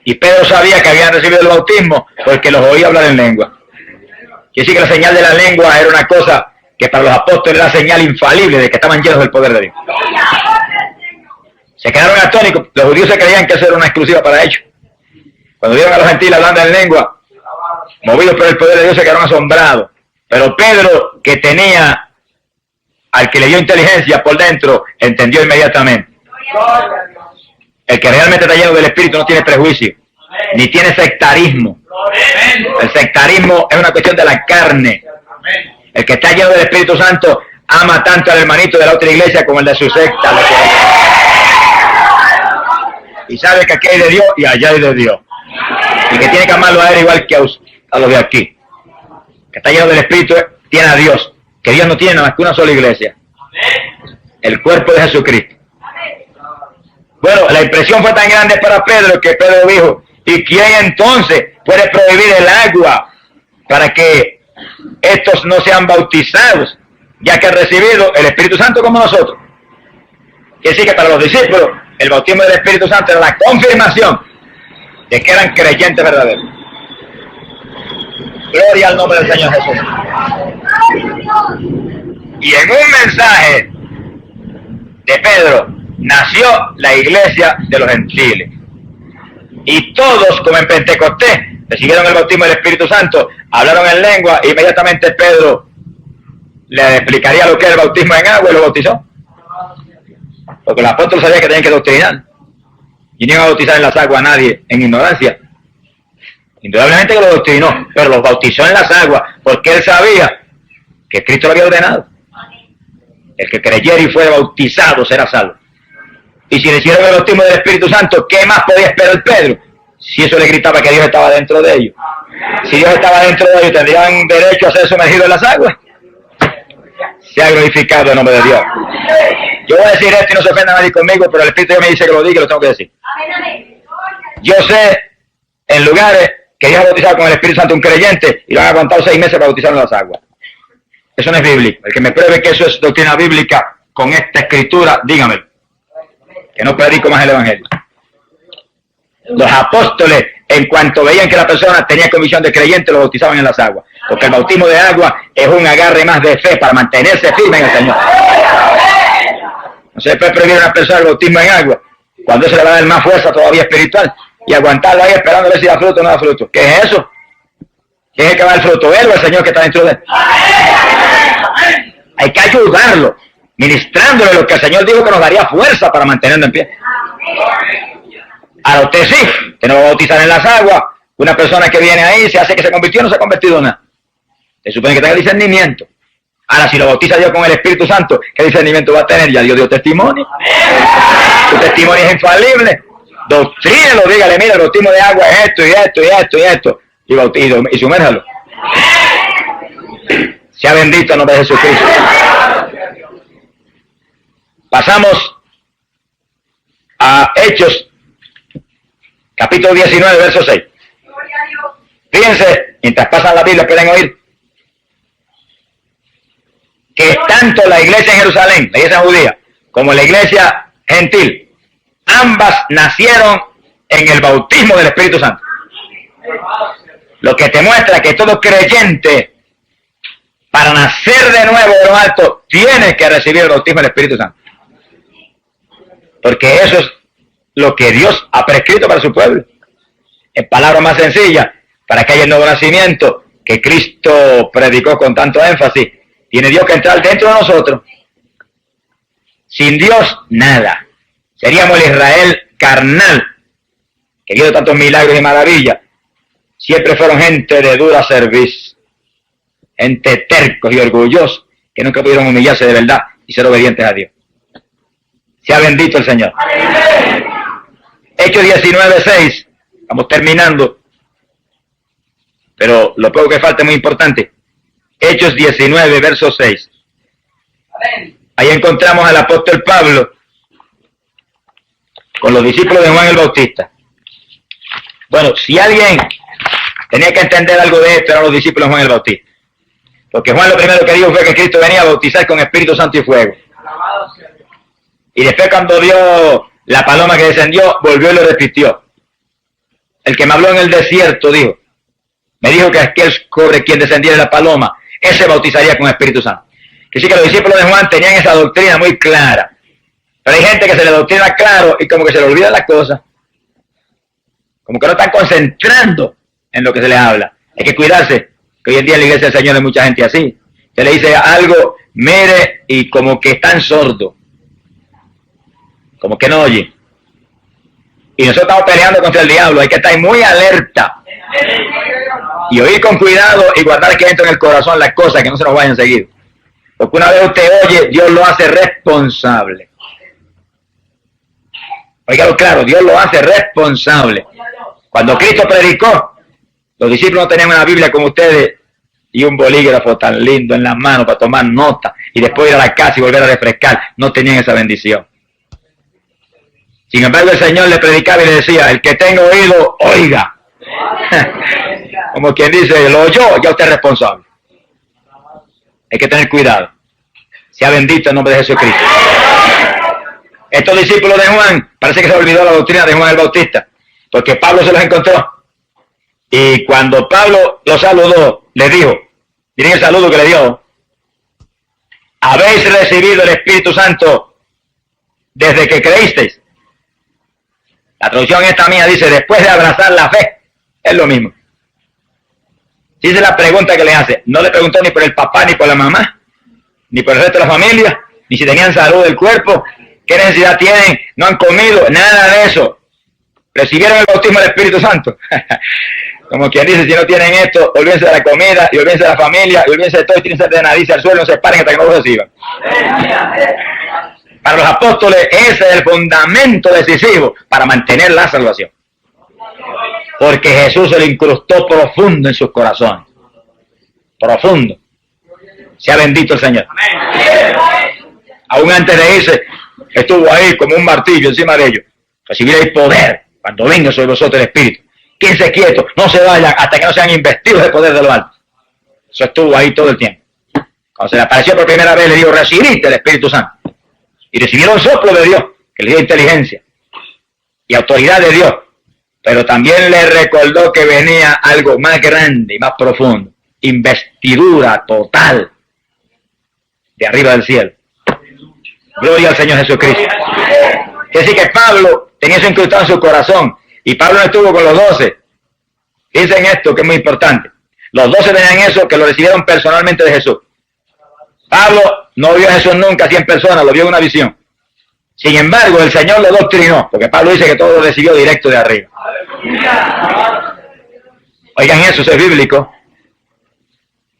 Y Pedro sabía que habían recibido el bautismo porque los oía hablar en lengua. Quiere decir que la señal de la lengua era una cosa que para los apóstoles era señal infalible de que estaban llenos del poder de Dios. Se quedaron atónicos. Los judíos se creían que eso era una exclusiva para ellos. Cuando vieron a los gentiles hablando en lengua, movidos por el poder de Dios, se quedaron asombrados. Pero Pedro, que tenía al que le dio inteligencia por dentro, entendió inmediatamente. El que realmente está lleno del Espíritu no tiene prejuicio, ni tiene sectarismo. El sectarismo es una cuestión de la carne. El que está lleno del Espíritu Santo ama tanto al hermanito de la otra iglesia como el de su secta. Y sabe que aquí hay de Dios y allá hay de Dios. Y que tiene que amarlo a él igual que a los de aquí. Que está lleno del Espíritu tiene a Dios. Que Dios no tiene nada más que una sola iglesia. El cuerpo de Jesucristo. Bueno, la impresión fue tan grande para Pedro que Pedro dijo, ¿y quién entonces puede prohibir el agua para que estos no sean bautizados, ya que han recibido el Espíritu Santo como nosotros? Quiere decir que para los discípulos el bautismo del Espíritu Santo era la confirmación de que eran creyentes verdaderos. Gloria al nombre del Señor Jesús. Y en un mensaje de Pedro nació la iglesia de los gentiles. Y todos, como en Pentecostés, recibieron el bautismo del Espíritu Santo, hablaron en lengua, e inmediatamente Pedro le explicaría lo que es el bautismo en agua y lo bautizó. Porque los apóstoles sabían que tenían que doctrinar. Y no iban a bautizar en las aguas a nadie en ignorancia. Indudablemente que lo doctrinó, pero los bautizó en las aguas, porque él sabía que Cristo lo había ordenado. El que creyera y fuera bautizado será salvo. Y si le hicieron el bautismo del Espíritu Santo, ¿qué más podía esperar Pedro? Si eso le gritaba que Dios estaba dentro de ellos. Si Dios estaba dentro de ellos, ¿tendrían derecho a ser sumergidos en las aguas? Se ha glorificado el nombre de Dios. Yo voy a decir esto y no se ofenda nadie conmigo, pero el Espíritu me dice que lo diga y lo tengo que decir. Yo sé en lugares que Dios ha bautizado con el Espíritu Santo un creyente y lo han aguantado 6 meses para bautizar en las aguas. Eso no es bíblico. El que me pruebe que eso es doctrina bíblica con esta escritura, dígamelo. que no predico más el Evangelio. Los apóstoles, en cuanto veían que la persona tenía convicción de creyente, lo bautizaban en las aguas. Porque el bautismo de agua es un agarre más de fe para mantenerse firme en el Señor. No se puede prohibir a una persona el bautismo en agua, cuando se le va a dar más fuerza todavía espiritual, y aguantarlo ahí esperando a ver si da fruto o no da fruto. ¿Qué es eso? ¿Quién es el que va a dar fruto? ¿Él o el Señor que está dentro de él? Hay que ayudarlo, ministrándole lo que el Señor dijo que nos daría fuerza para mantenerlo en pie. Ahora usted sí, que no va a bautizar en las aguas, una persona que viene ahí se hace que se convirtió, no se ha convertido en nada. Se supone que tenga discernimiento. Ahora, si lo bautiza Dios con el Espíritu Santo, ¿qué discernimiento va a tener? Ya Dios dio testimonio. Su testimonio es infalible. Doctrínelo, dígale, mira, el bautismo de agua es esto y esto y esto y esto. Y sumérjalo. Sea bendito el nombre de Jesucristo. Pasamos a Hechos, capítulo 19, verso 6. Fíjense, mientras pasan la Biblia, pueden oír que tanto la iglesia en Jerusalén, la iglesia judía, como la iglesia gentil, ambas nacieron en el bautismo del Espíritu Santo. Lo que te muestra que todo creyente, para nacer de nuevo de lo alto, tiene que recibir el bautismo del Espíritu Santo. Porque eso es lo que Dios ha prescrito para su pueblo. En palabras más sencillas, para que haya el nuevo nacimiento que Cristo predicó con tanto énfasis, tiene Dios que entrar dentro de nosotros. Sin Dios, nada. Seríamos el Israel carnal, que dio tantos milagros y maravillas. Siempre fueron gente de dura cerviz, gente tercos y orgullosos, que nunca pudieron humillarse de verdad y ser obedientes a Dios. Sea bendito el Señor. ¡Amén! Hechos 19:6, estamos terminando, pero lo poco que falta es muy importante. Hechos 19, verso 6. Amén. Ahí encontramos al apóstol Pablo con los discípulos de Juan el Bautista. Bueno, si alguien tenía que entender algo de esto, eran los discípulos de Juan el Bautista. Porque Juan lo primero que dijo fue que Cristo venía a bautizar con Espíritu Santo y fuego. Y después, cuando vio la paloma que descendió, volvió y lo repitió. El que me habló en el desierto dijo, me dijo que aquel sobre quien descendiera la paloma, ese bautizaría con Espíritu Santo. Que sí, que los discípulos de Juan tenían esa doctrina muy clara. Pero hay gente que se le doctrina claro y como que se le olvida las cosas. Como que no están concentrando en lo que se les habla. Hay que cuidarse, que hoy en día en la iglesia del Señor hay mucha gente así. Se le dice algo, mire, y como que están sordos. Como que no oye. Y nosotros estamos peleando contra el diablo. Hay que estar muy alerta. Y oír con cuidado y guardar que dentro en el corazón las cosas que no se nos vayan a seguir. Porque una vez usted oye, Dios lo hace responsable. Óigalo claro, Dios lo hace responsable. Cuando Cristo predicó, los discípulos no tenían una Biblia como ustedes y un bolígrafo tan lindo en las manos para tomar nota y después ir a la casa y volver a refrescar. No tenían esa bendición. Sin embargo, el Señor le predicaba y le decía, el que tenga oído, oiga. Como quien dice, lo oyó, ya usted es responsable. Hay que tener cuidado. Sea bendito el nombre de Jesucristo. Estos discípulos de Juan, parece que se olvidó la doctrina de Juan el Bautista, porque Pablo se los encontró. Y cuando Pablo los saludó, les dijo, miren el saludo que le dio, habéis recibido el Espíritu Santo desde que creísteis. La traducción esta mía dice, después de abrazar la fe, es lo mismo. Dice la pregunta que le hace, no le preguntó ni por el papá, ni por la mamá, ni por el resto de la familia, ni si tenían salud del cuerpo, qué necesidad tienen, no han comido, nada de eso. Recibieron el bautismo del Espíritu Santo. Como quien dice, si no tienen esto, olvídense de la comida, y olvídense de la familia, y olvídense de todo, y tírense de nariz al suelo, no se paren hasta que no lo reciban. Para los apóstoles, ese es el fundamento decisivo para mantener la salvación. Porque Jesús se lo incrustó profundo en sus corazones. Profundo. Sea bendito el Señor. Aún antes de irse, estuvo ahí como un martillo encima de ellos. Recibiréis poder cuando venga sobre vosotros el Espíritu. Quédense quietos, no se vayan hasta que no sean investidos del poder de lo alto. Eso estuvo ahí todo el tiempo. Cuando se le apareció por primera vez, le dijo, recibiste el Espíritu Santo. Y recibieron soplo de Dios. que le dio inteligencia y autoridad de Dios, pero también le recordó que venía algo más grande y más profundo, investidura total de arriba del cielo. Gloria al Señor Jesucristo. Es decir, que Pablo tenía eso incrustado en su corazón, y Pablo no estuvo con los 12. Dicen esto que es muy importante. Los 12 tenían eso, que lo recibieron personalmente de Jesús. Pablo no vio a Jesús nunca así en persona, lo vio en una visión. Sin embargo, el Señor lo doctrinó, porque Pablo dice que todo lo recibió directo de arriba. Oigan eso es bíblico.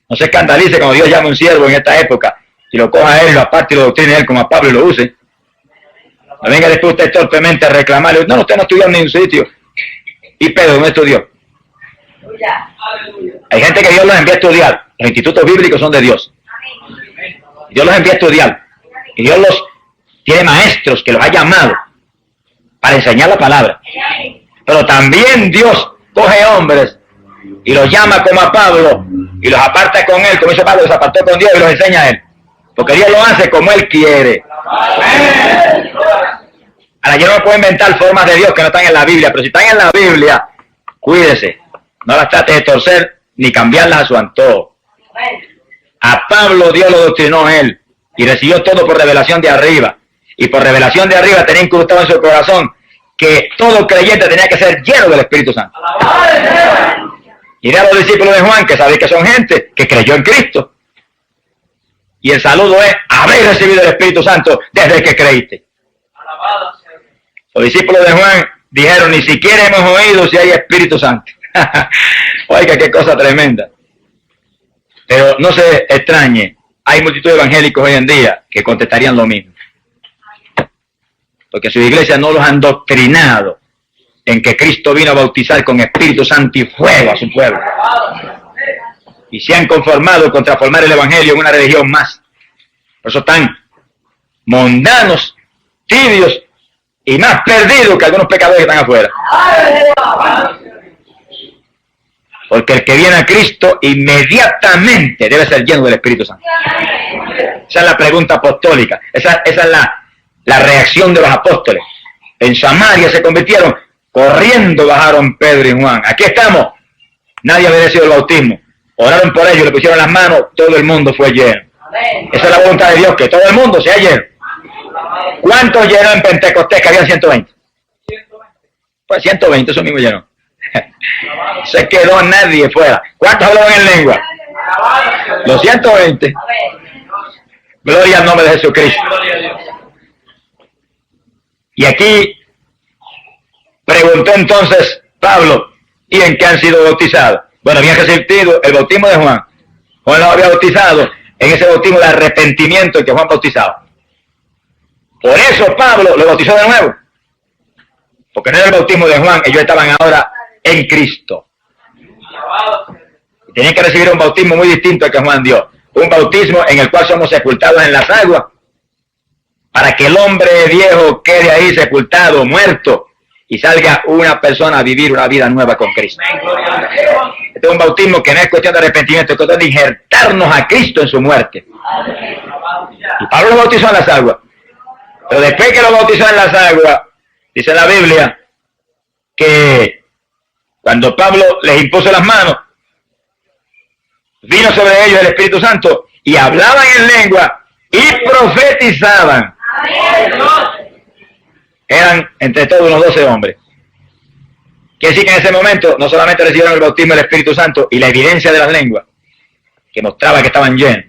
No se escandalice cuando Dios llama a un siervo en esta época y lo coja a él, lo aparte y lo doctrine a él como a Pablo y lo use. No venga después usted torpemente a reclamarle, no, usted no estudió en ningún sitio. Y Pedro no estudió. Hay gente que Dios los envía a estudiar. Los institutos bíblicos son de Dios. Dios los envía a estudiar. Y Dios los tiene maestros que los ha llamado para enseñar la palabra. Pero también Dios coge hombres y los llama como a Pablo y los aparta con él, como hizo Pablo, los apartó con Dios y los enseña a él. Porque Dios lo hace como él quiere. Ahora, yo no puedo inventar formas de Dios que no están en la Biblia, pero si están en la Biblia, cuídese. No las trate de torcer ni cambiarlas a su antojo. A Pablo Dios lo doctrinó él y recibió todo por revelación de arriba. Y por revelación de arriba tenía incrustado en su corazón que todo creyente tenía que ser lleno del Espíritu Santo. Y a los discípulos de Juan, que sabéis que son gente que creyó en Cristo. Y el saludo es, habéis recibido el Espíritu Santo desde que creíste. Los discípulos de Juan dijeron, ni siquiera hemos oído si hay Espíritu Santo. Oiga, qué cosa tremenda. Pero no se extrañe, hay multitud de evangélicos hoy en día que contestarían lo mismo. Porque sus iglesias no los han doctrinado en que Cristo vino a bautizar con Espíritu Santo y fuego a su pueblo. Y se han conformado con transformar el evangelio en una religión más. Por eso están mundanos, tibios y más perdidos que algunos pecadores que están afuera. Porque el que viene a Cristo inmediatamente debe ser lleno del Espíritu Santo. Esa es la pregunta apostólica. Esa es la reacción de los apóstoles. En Samaria se convirtieron, corriendo bajaron Pedro y Juan. Aquí estamos. Nadie había recibido el bautismo. Oraron por ellos, le pusieron las manos, todo el mundo fue lleno. Esa es la voluntad de Dios, que todo el mundo sea lleno. ¿Cuántos llenó en Pentecostés? Que habían 120. Pues 120, eso mismo llenó. Se quedó nadie fuera. ¿Cuántos hablaban en lengua? Los 120. Gloria al nombre de Jesucristo. Y aquí preguntó entonces Pablo, ¿y en qué han sido bautizados? Bueno, habían recibido el bautismo de Juan. Juan los había bautizado en ese bautismo de arrepentimiento en que Juan bautizaba. Por eso Pablo lo bautizó de nuevo. Porque no era el bautismo de Juan, ellos estaban ahora en Cristo. Y tenían que recibir un bautismo muy distinto al que Juan dio. Un bautismo en el cual somos sepultados en las aguas, para que el hombre viejo quede ahí sepultado, muerto, y salga una persona a vivir una vida nueva con Cristo. Este es un bautismo que no es cuestión de arrepentimiento, es cuestión de injertarnos a Cristo en su muerte. Y Pablo lo bautizó en las aguas. Pero después que lo bautizó en las aguas, dice la Biblia, que cuando Pablo les impuso las manos, vino sobre ellos el Espíritu Santo y hablaban en lengua y profetizaban. Eran entre todos unos 12 hombres. Quiere decir que en ese momento no solamente recibieron el bautismo del Espíritu Santo y la evidencia de las lenguas, que mostraba que estaban llenos,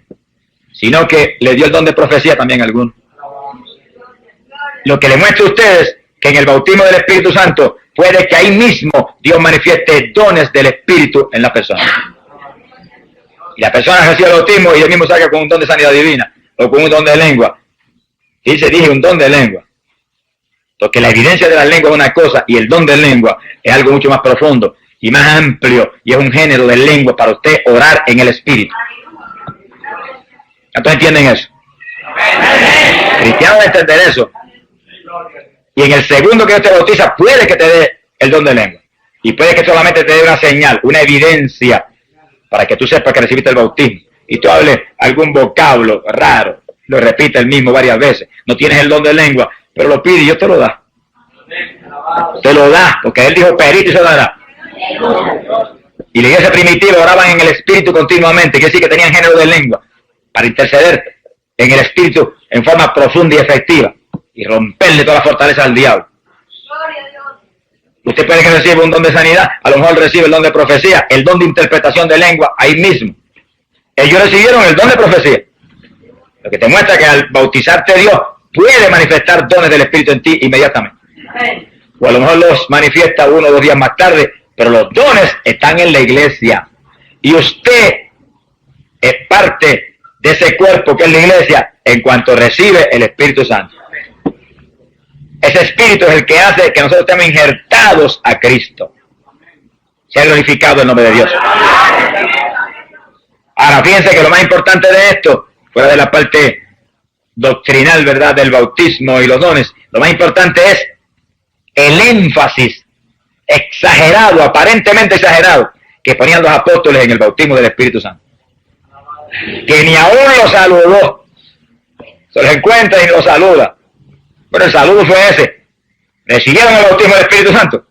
sino que le dio el don de profecía también a algunos. Lo que le muestra a ustedes que en el bautismo del Espíritu Santo puede que ahí mismo Dios manifieste dones del Espíritu en la persona. Y la persona recibe el bautismo y él mismo salga con un don de sanidad divina o con un don de lengua. Y dije un don de lengua. Porque la evidencia de la lengua es una cosa y el don de lengua es algo mucho más profundo y más amplio y es un género de lengua para usted orar en el Espíritu. ¿Cuántos entienden eso? Cristianos deben entender eso. Y en el segundo que Dios te bautiza puede que te dé el don de lengua. Y puede que solamente te dé una señal, una evidencia para que tú sepas que recibiste el bautismo. Y tú hables algún vocablo raro, lo repite el mismo varias veces. No tienes el don de lengua, pero lo pide y Dios te lo da. Te lo da, porque Él dijo, pedid y se dará. Y la iglesia primitiva oraban en el Espíritu continuamente, quiere decir que tenían género de lengua para interceder en el Espíritu en forma profunda y efectiva y romperle toda la fortaleza al diablo. Usted puede que reciba un don de sanidad, a lo mejor recibe el don de profecía, el don de interpretación de lengua, ahí mismo. Ellos recibieron el don de profecía, lo que te muestra que al bautizarte Dios puede manifestar dones del Espíritu en ti inmediatamente. O a lo mejor los manifiesta 1 o 2 días más tarde, pero los dones están en la iglesia. Y usted es parte de ese cuerpo que es la iglesia en cuanto recibe el Espíritu Santo. Ese Espíritu es el que hace que nosotros estemos injertados a Cristo. Sea glorificado el nombre de Dios. Ahora, fíjense que lo más importante de esto, fuera de la parte doctrinal, ¿verdad?, del bautismo y los dones, lo más importante es el énfasis exagerado, aparentemente exagerado, que ponían los apóstoles en el bautismo del Espíritu Santo. Que ni aún los saludó. Se los encuentra y los saluda. Bueno, el saludo fue ese. Recibieron el bautismo del Espíritu Santo.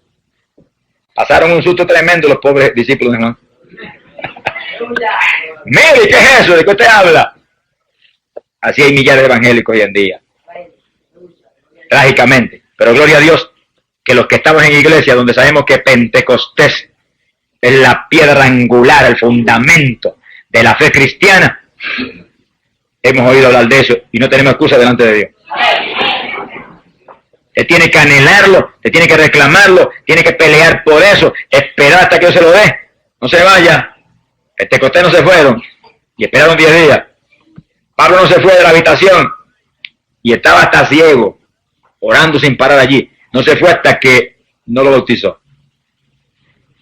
Pasaron un susto tremendo los pobres discípulos, ¿no? Mire, ¿qué es eso? ¿De qué usted habla? Así hay millares de evangélicos hoy en día. Trágicamente. Pero gloria a Dios que los que estamos en iglesia, donde sabemos que Pentecostés es la piedra angular, el fundamento de la fe cristiana, hemos oído hablar de eso y no tenemos excusa delante de Dios. Te tiene que anhelarlo, te tiene que reclamarlo, tiene que pelear por eso, esperar hasta que Dios se lo dé. No se vaya. Pentecostés no se fueron y esperaron 10 días. Pablo no se fue de la habitación y estaba hasta ciego, orando sin parar allí. No se fue hasta que no lo bautizó.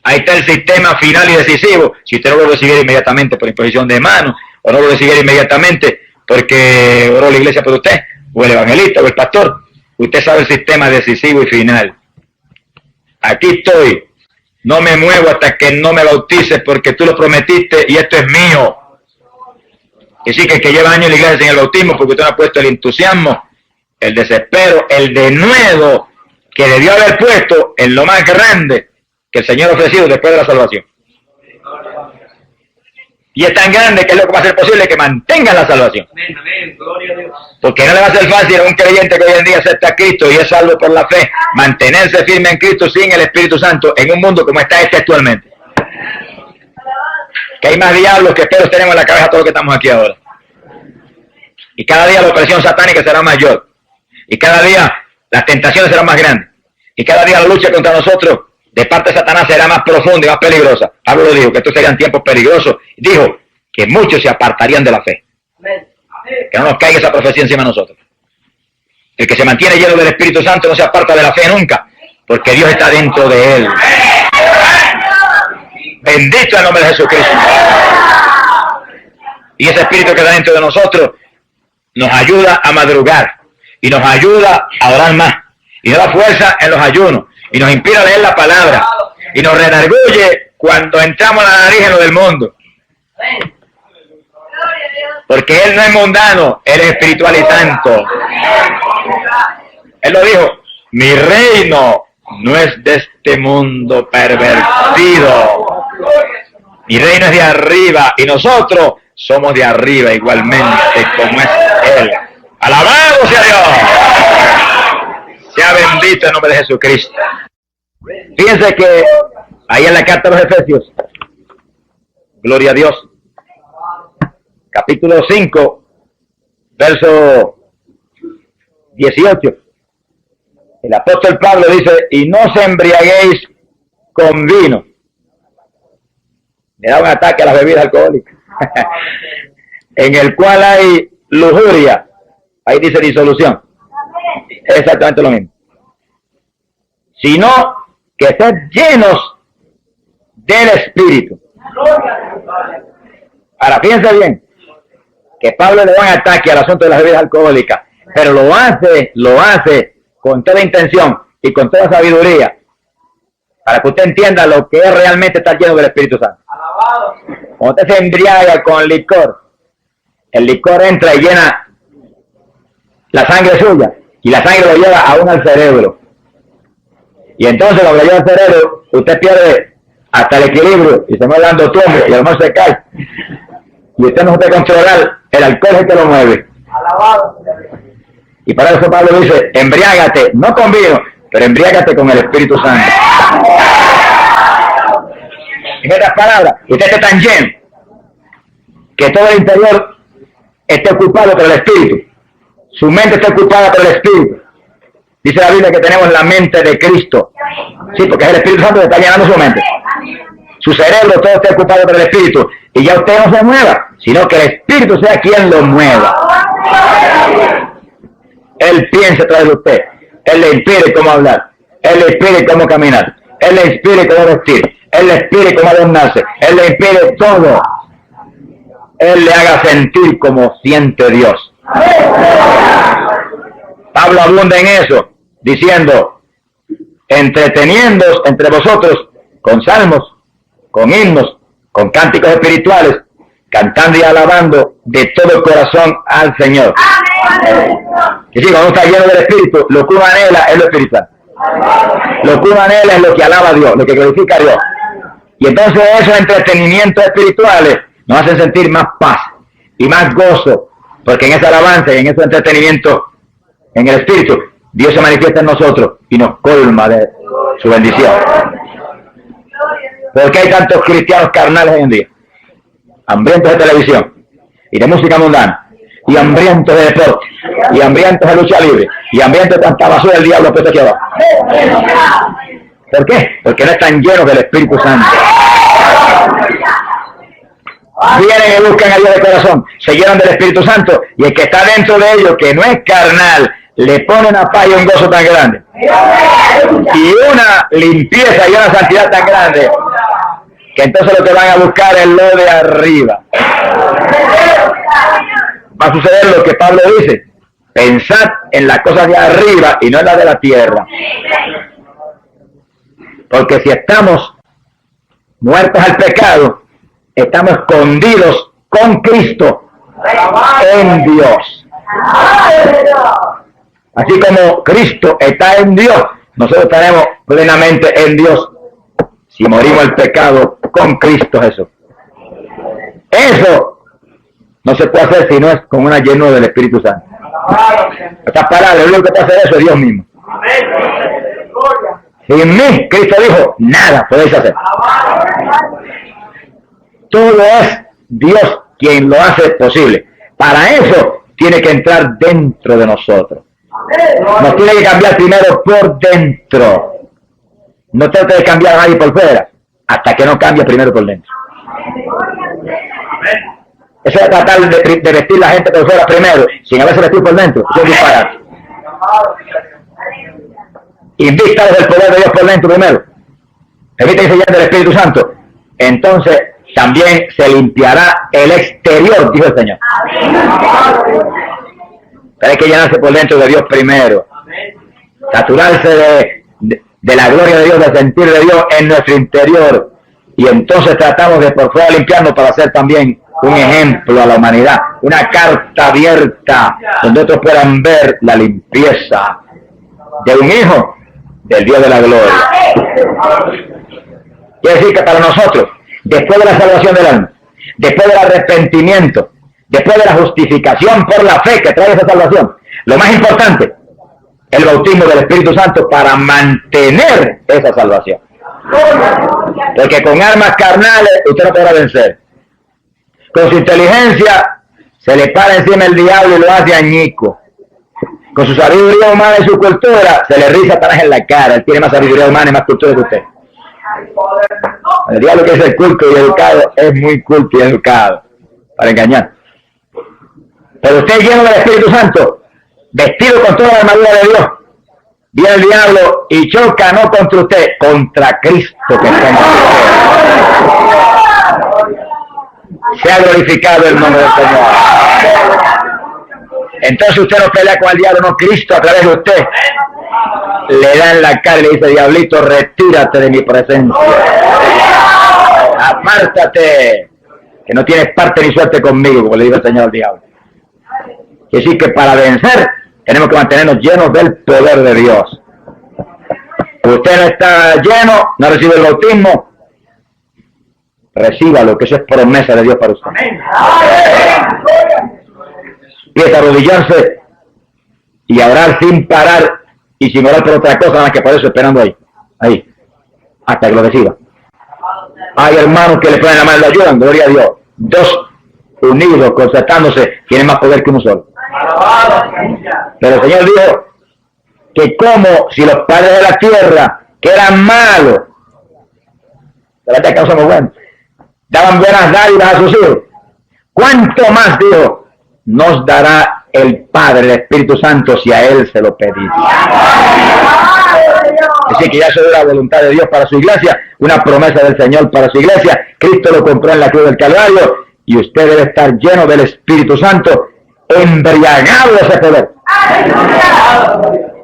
Ahí está el sistema final y decisivo. Si usted no lo recibiera inmediatamente por imposición de manos, o no lo recibiera inmediatamente porque oró la iglesia por usted, o el evangelista, o el pastor, usted sabe el sistema decisivo y final. Aquí estoy. No me muevo hasta que no me bautices porque tú lo prometiste y esto es mío. Y sí que el que lleva años en la iglesia sin el bautismo porque usted no ha puesto el entusiasmo, el desespero, el denuedo que debió haber puesto en lo más grande que el Señor ha ofrecido después de la salvación. Y es tan grande que es lo que va a ser posible que mantengan la salvación. Porque no le va a ser fácil a un creyente que hoy en día acepta a Cristo y es salvo por la fe, mantenerse firme en Cristo sin el Espíritu Santo en un mundo como está actualmente. Que hay más diablos que pelos tenemos en la cabeza todos los que estamos aquí ahora. Y cada día la opresión satánica será mayor. Y cada día las tentaciones serán más grandes. Y cada día la lucha contra nosotros de parte de Satanás será más profunda y más peligrosa. Pablo lo dijo, que estos serían tiempos peligrosos. Dijo que muchos se apartarían de la fe. Que no nos caiga esa profecía encima de nosotros. El que se mantiene lleno del Espíritu Santo no se aparta de la fe nunca, porque Dios está dentro de él. Bendito el nombre de Jesucristo. Y ese Espíritu que está dentro de nosotros nos ayuda a madrugar y nos ayuda a orar más y nos da fuerza en los ayunos y nos impide a leer la palabra y nos redarguye cuando entramos a la nariz en lo del mundo. Porque Él no es mundano, Él es espiritual y santo. Él lo dijo, mi reino no es de este mundo pervertido. Mi reino es de arriba y nosotros somos de arriba igualmente como es Él. ¡Alabado sea Dios! Sea bendito el nombre de Jesucristo. Fíjense que ahí en la carta a los Efesios, gloria a Dios, capítulo 5, verso 18, el apóstol Pablo dice, y no se embriaguéis con vino. Me da un ataque a las bebidas alcohólicas, en el cual hay lujuria, ahí dice disolución. Es exactamente lo mismo. Sino que sed llenos del Espíritu. Ahora, fíjense bien, que Pablo le da un ataque al asunto de las bebidas alcohólicas, pero lo hace con toda intención y con toda sabiduría, para que usted entienda lo que es realmente estar lleno del Espíritu Santo. Cuando usted se embriaga con licor, el licor entra y llena la sangre suya, y la sangre lo lleva aún al cerebro. Y entonces cuando lo lleva al cerebro, usted pierde hasta el equilibrio y se va dando tumbe y a lo mejor se cae. Y usted no puede controlar, el alcohol es que lo mueve. Y para eso Pablo dice, embriágate, no con vino, pero embriágate con el Espíritu Santo. En otras palabras, usted esté tan lleno que todo el interior esté ocupado por el Espíritu. Su mente está ocupada por el Espíritu. Dice la Biblia que tenemos la mente de Cristo. Sí, porque es el Espíritu Santo que está llenando su mente. Su cerebro todo está ocupado por el Espíritu. Y ya usted no se mueva, sino que el Espíritu sea quien lo mueva. Él piensa a través de usted. Él le inspire cómo hablar. Él le inspire cómo caminar. Él le inspire cómo vestir. Él le inspire cómo adornarse. Él le inspire todo. Él le haga sentir como siente Dios. Pablo abunda en eso, diciendo, entreteniéndoos entre vosotros con salmos, con himnos, con cánticos espirituales, cantando y alabando de todo el corazón al Señor. Y si cuando uno está lleno del Espíritu, lo que uno anhela es lo espiritual. Lo que uno anhela es lo que alaba a Dios, lo que glorifica a Dios. Y entonces esos entretenimientos espirituales nos hacen sentir más paz y más gozo, porque en esa alabanza y en ese entretenimiento en el Espíritu, Dios se manifiesta en nosotros y nos colma de su bendición. ¿Por qué hay tantos cristianos carnales hoy en día? Hambrientos de televisión y de música mundana, y hambrientos de deporte, y hambrientos de lucha libre, y hambrientos de tanta basura del diablo puesto aquí abajo. ¿Por qué? Porque no están llenos del Espíritu Santo. Vienen y buscan a Dios de corazón, se llenan del Espíritu Santo, y el que está dentro de ellos, que no es carnal, le pone una paz y un gozo tan grande, y una limpieza y una santidad tan grande, que entonces lo que van a buscar es lo de arriba. Va a suceder lo que Pablo dice, pensad en las cosas de arriba y no en las de la tierra. Porque si estamos muertos al pecado, estamos escondidos con Cristo en Dios. Así como Cristo está en Dios, nosotros estaremos plenamente en Dios si morimos al pecado con Cristo Jesús. Eso no se puede hacer si no es con una llenura del Espíritu Santo. Estas palabras, lo único que puede hacer eso es Dios mismo. Sin mí, Cristo dijo, nada podéis hacer. Todo es Dios quien lo hace posible. Para eso tiene que entrar dentro de nosotros. Nos tiene que cambiar primero por dentro. No trate de cambiar a nadie por fuera, hasta que no cambie primero por dentro. Eso de tratar de vestir la gente por fuera primero, sin haberse vestido por dentro, eso es disparate. Invístales el poder de Dios por dentro primero. Permite que se llene del Espíritu Santo. Entonces también se limpiará el exterior, dijo el Señor. Pero hay que llenarse por dentro de Dios primero. Saturarse de la gloria de Dios, del sentir de Dios en nuestro interior. Y entonces tratamos de por fuera limpiarnos para hacer también un ejemplo a la humanidad. Una carta abierta donde otros puedan ver la limpieza de un hijo del Dios de la gloria. Quiere decir que para nosotros, después de la salvación del alma, después del arrepentimiento, después de la justificación por la fe que trae esa salvación, lo más importante, el bautismo del Espíritu Santo para mantener esa salvación. Porque con armas carnales usted no podrá vencer. Con su inteligencia se le para encima el diablo y lo hace añico. Con su sabiduría humana y su cultura se le ríe Satanás en la cara. Él tiene más sabiduría humana y más cultura que usted. El diablo, que es el culto y educado, es muy culto y educado para engañar. Pero usted, lleno del Espíritu Santo, vestido con toda la armadura de Dios, viene el diablo y choca no contra usted, contra Cristo que está en usted. Se ha glorificado el nombre del Señor. Entonces usted no pelea con el diablo, no, Cristo a través de usted le da en la cara y le dice, diablito, retírate de mi presencia, apártate, que no tienes parte ni suerte conmigo, como le dijo el Señor al diablo. Es decir, que para vencer tenemos que mantenernos llenos del poder de Dios. Usted no está lleno, no recibe el bautismo, recíbalo, que eso es promesa de Dios para usted. Y arrodillarse y orar sin parar y sin orar por otra cosa, nada más que por eso esperando ahí, hasta que lo reciba. Hay hermanos que le ponen la mano y lo ayudan, gloria a Dios. Dos unidos, concertándose, tienen más poder que uno solo. Pero el Señor dijo que como si los padres de la tierra, que eran malos, de verdad que no somos buenos, daban buenas dádivas a sus hijos, ¿cuánto más, dijo, nos dará el Padre, el Espíritu Santo, si a Él se lo pedís? Así que ya eso es la voluntad de Dios para su iglesia, una promesa del Señor para su iglesia. Cristo lo compró en la cruz del Calvario y usted debe estar lleno del Espíritu Santo, embriagado de ese poder,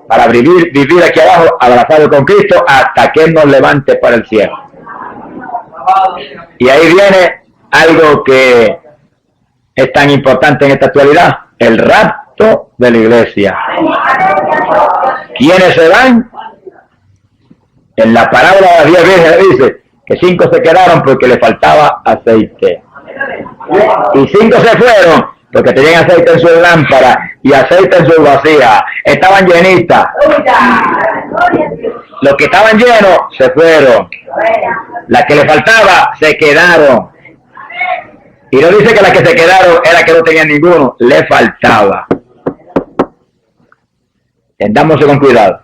para vivir aquí abajo abrazado con Cristo hasta que Él nos levante para el cielo. Y ahí viene algo que es tan importante en esta actualidad: el rapto de la iglesia. ¿Quiénes se van? En la parábola de las 10 vírgenes dice que 5 se quedaron porque le faltaba aceite. Y 5 se fueron porque tenían aceite en su lámpara y aceite en su vasija. Estaban llenitas. Los que estaban llenos se fueron. Las que le faltaba se quedaron. Y no dice que las que se quedaron era que no tenían ninguno, le faltaba. Tendámosle con cuidado.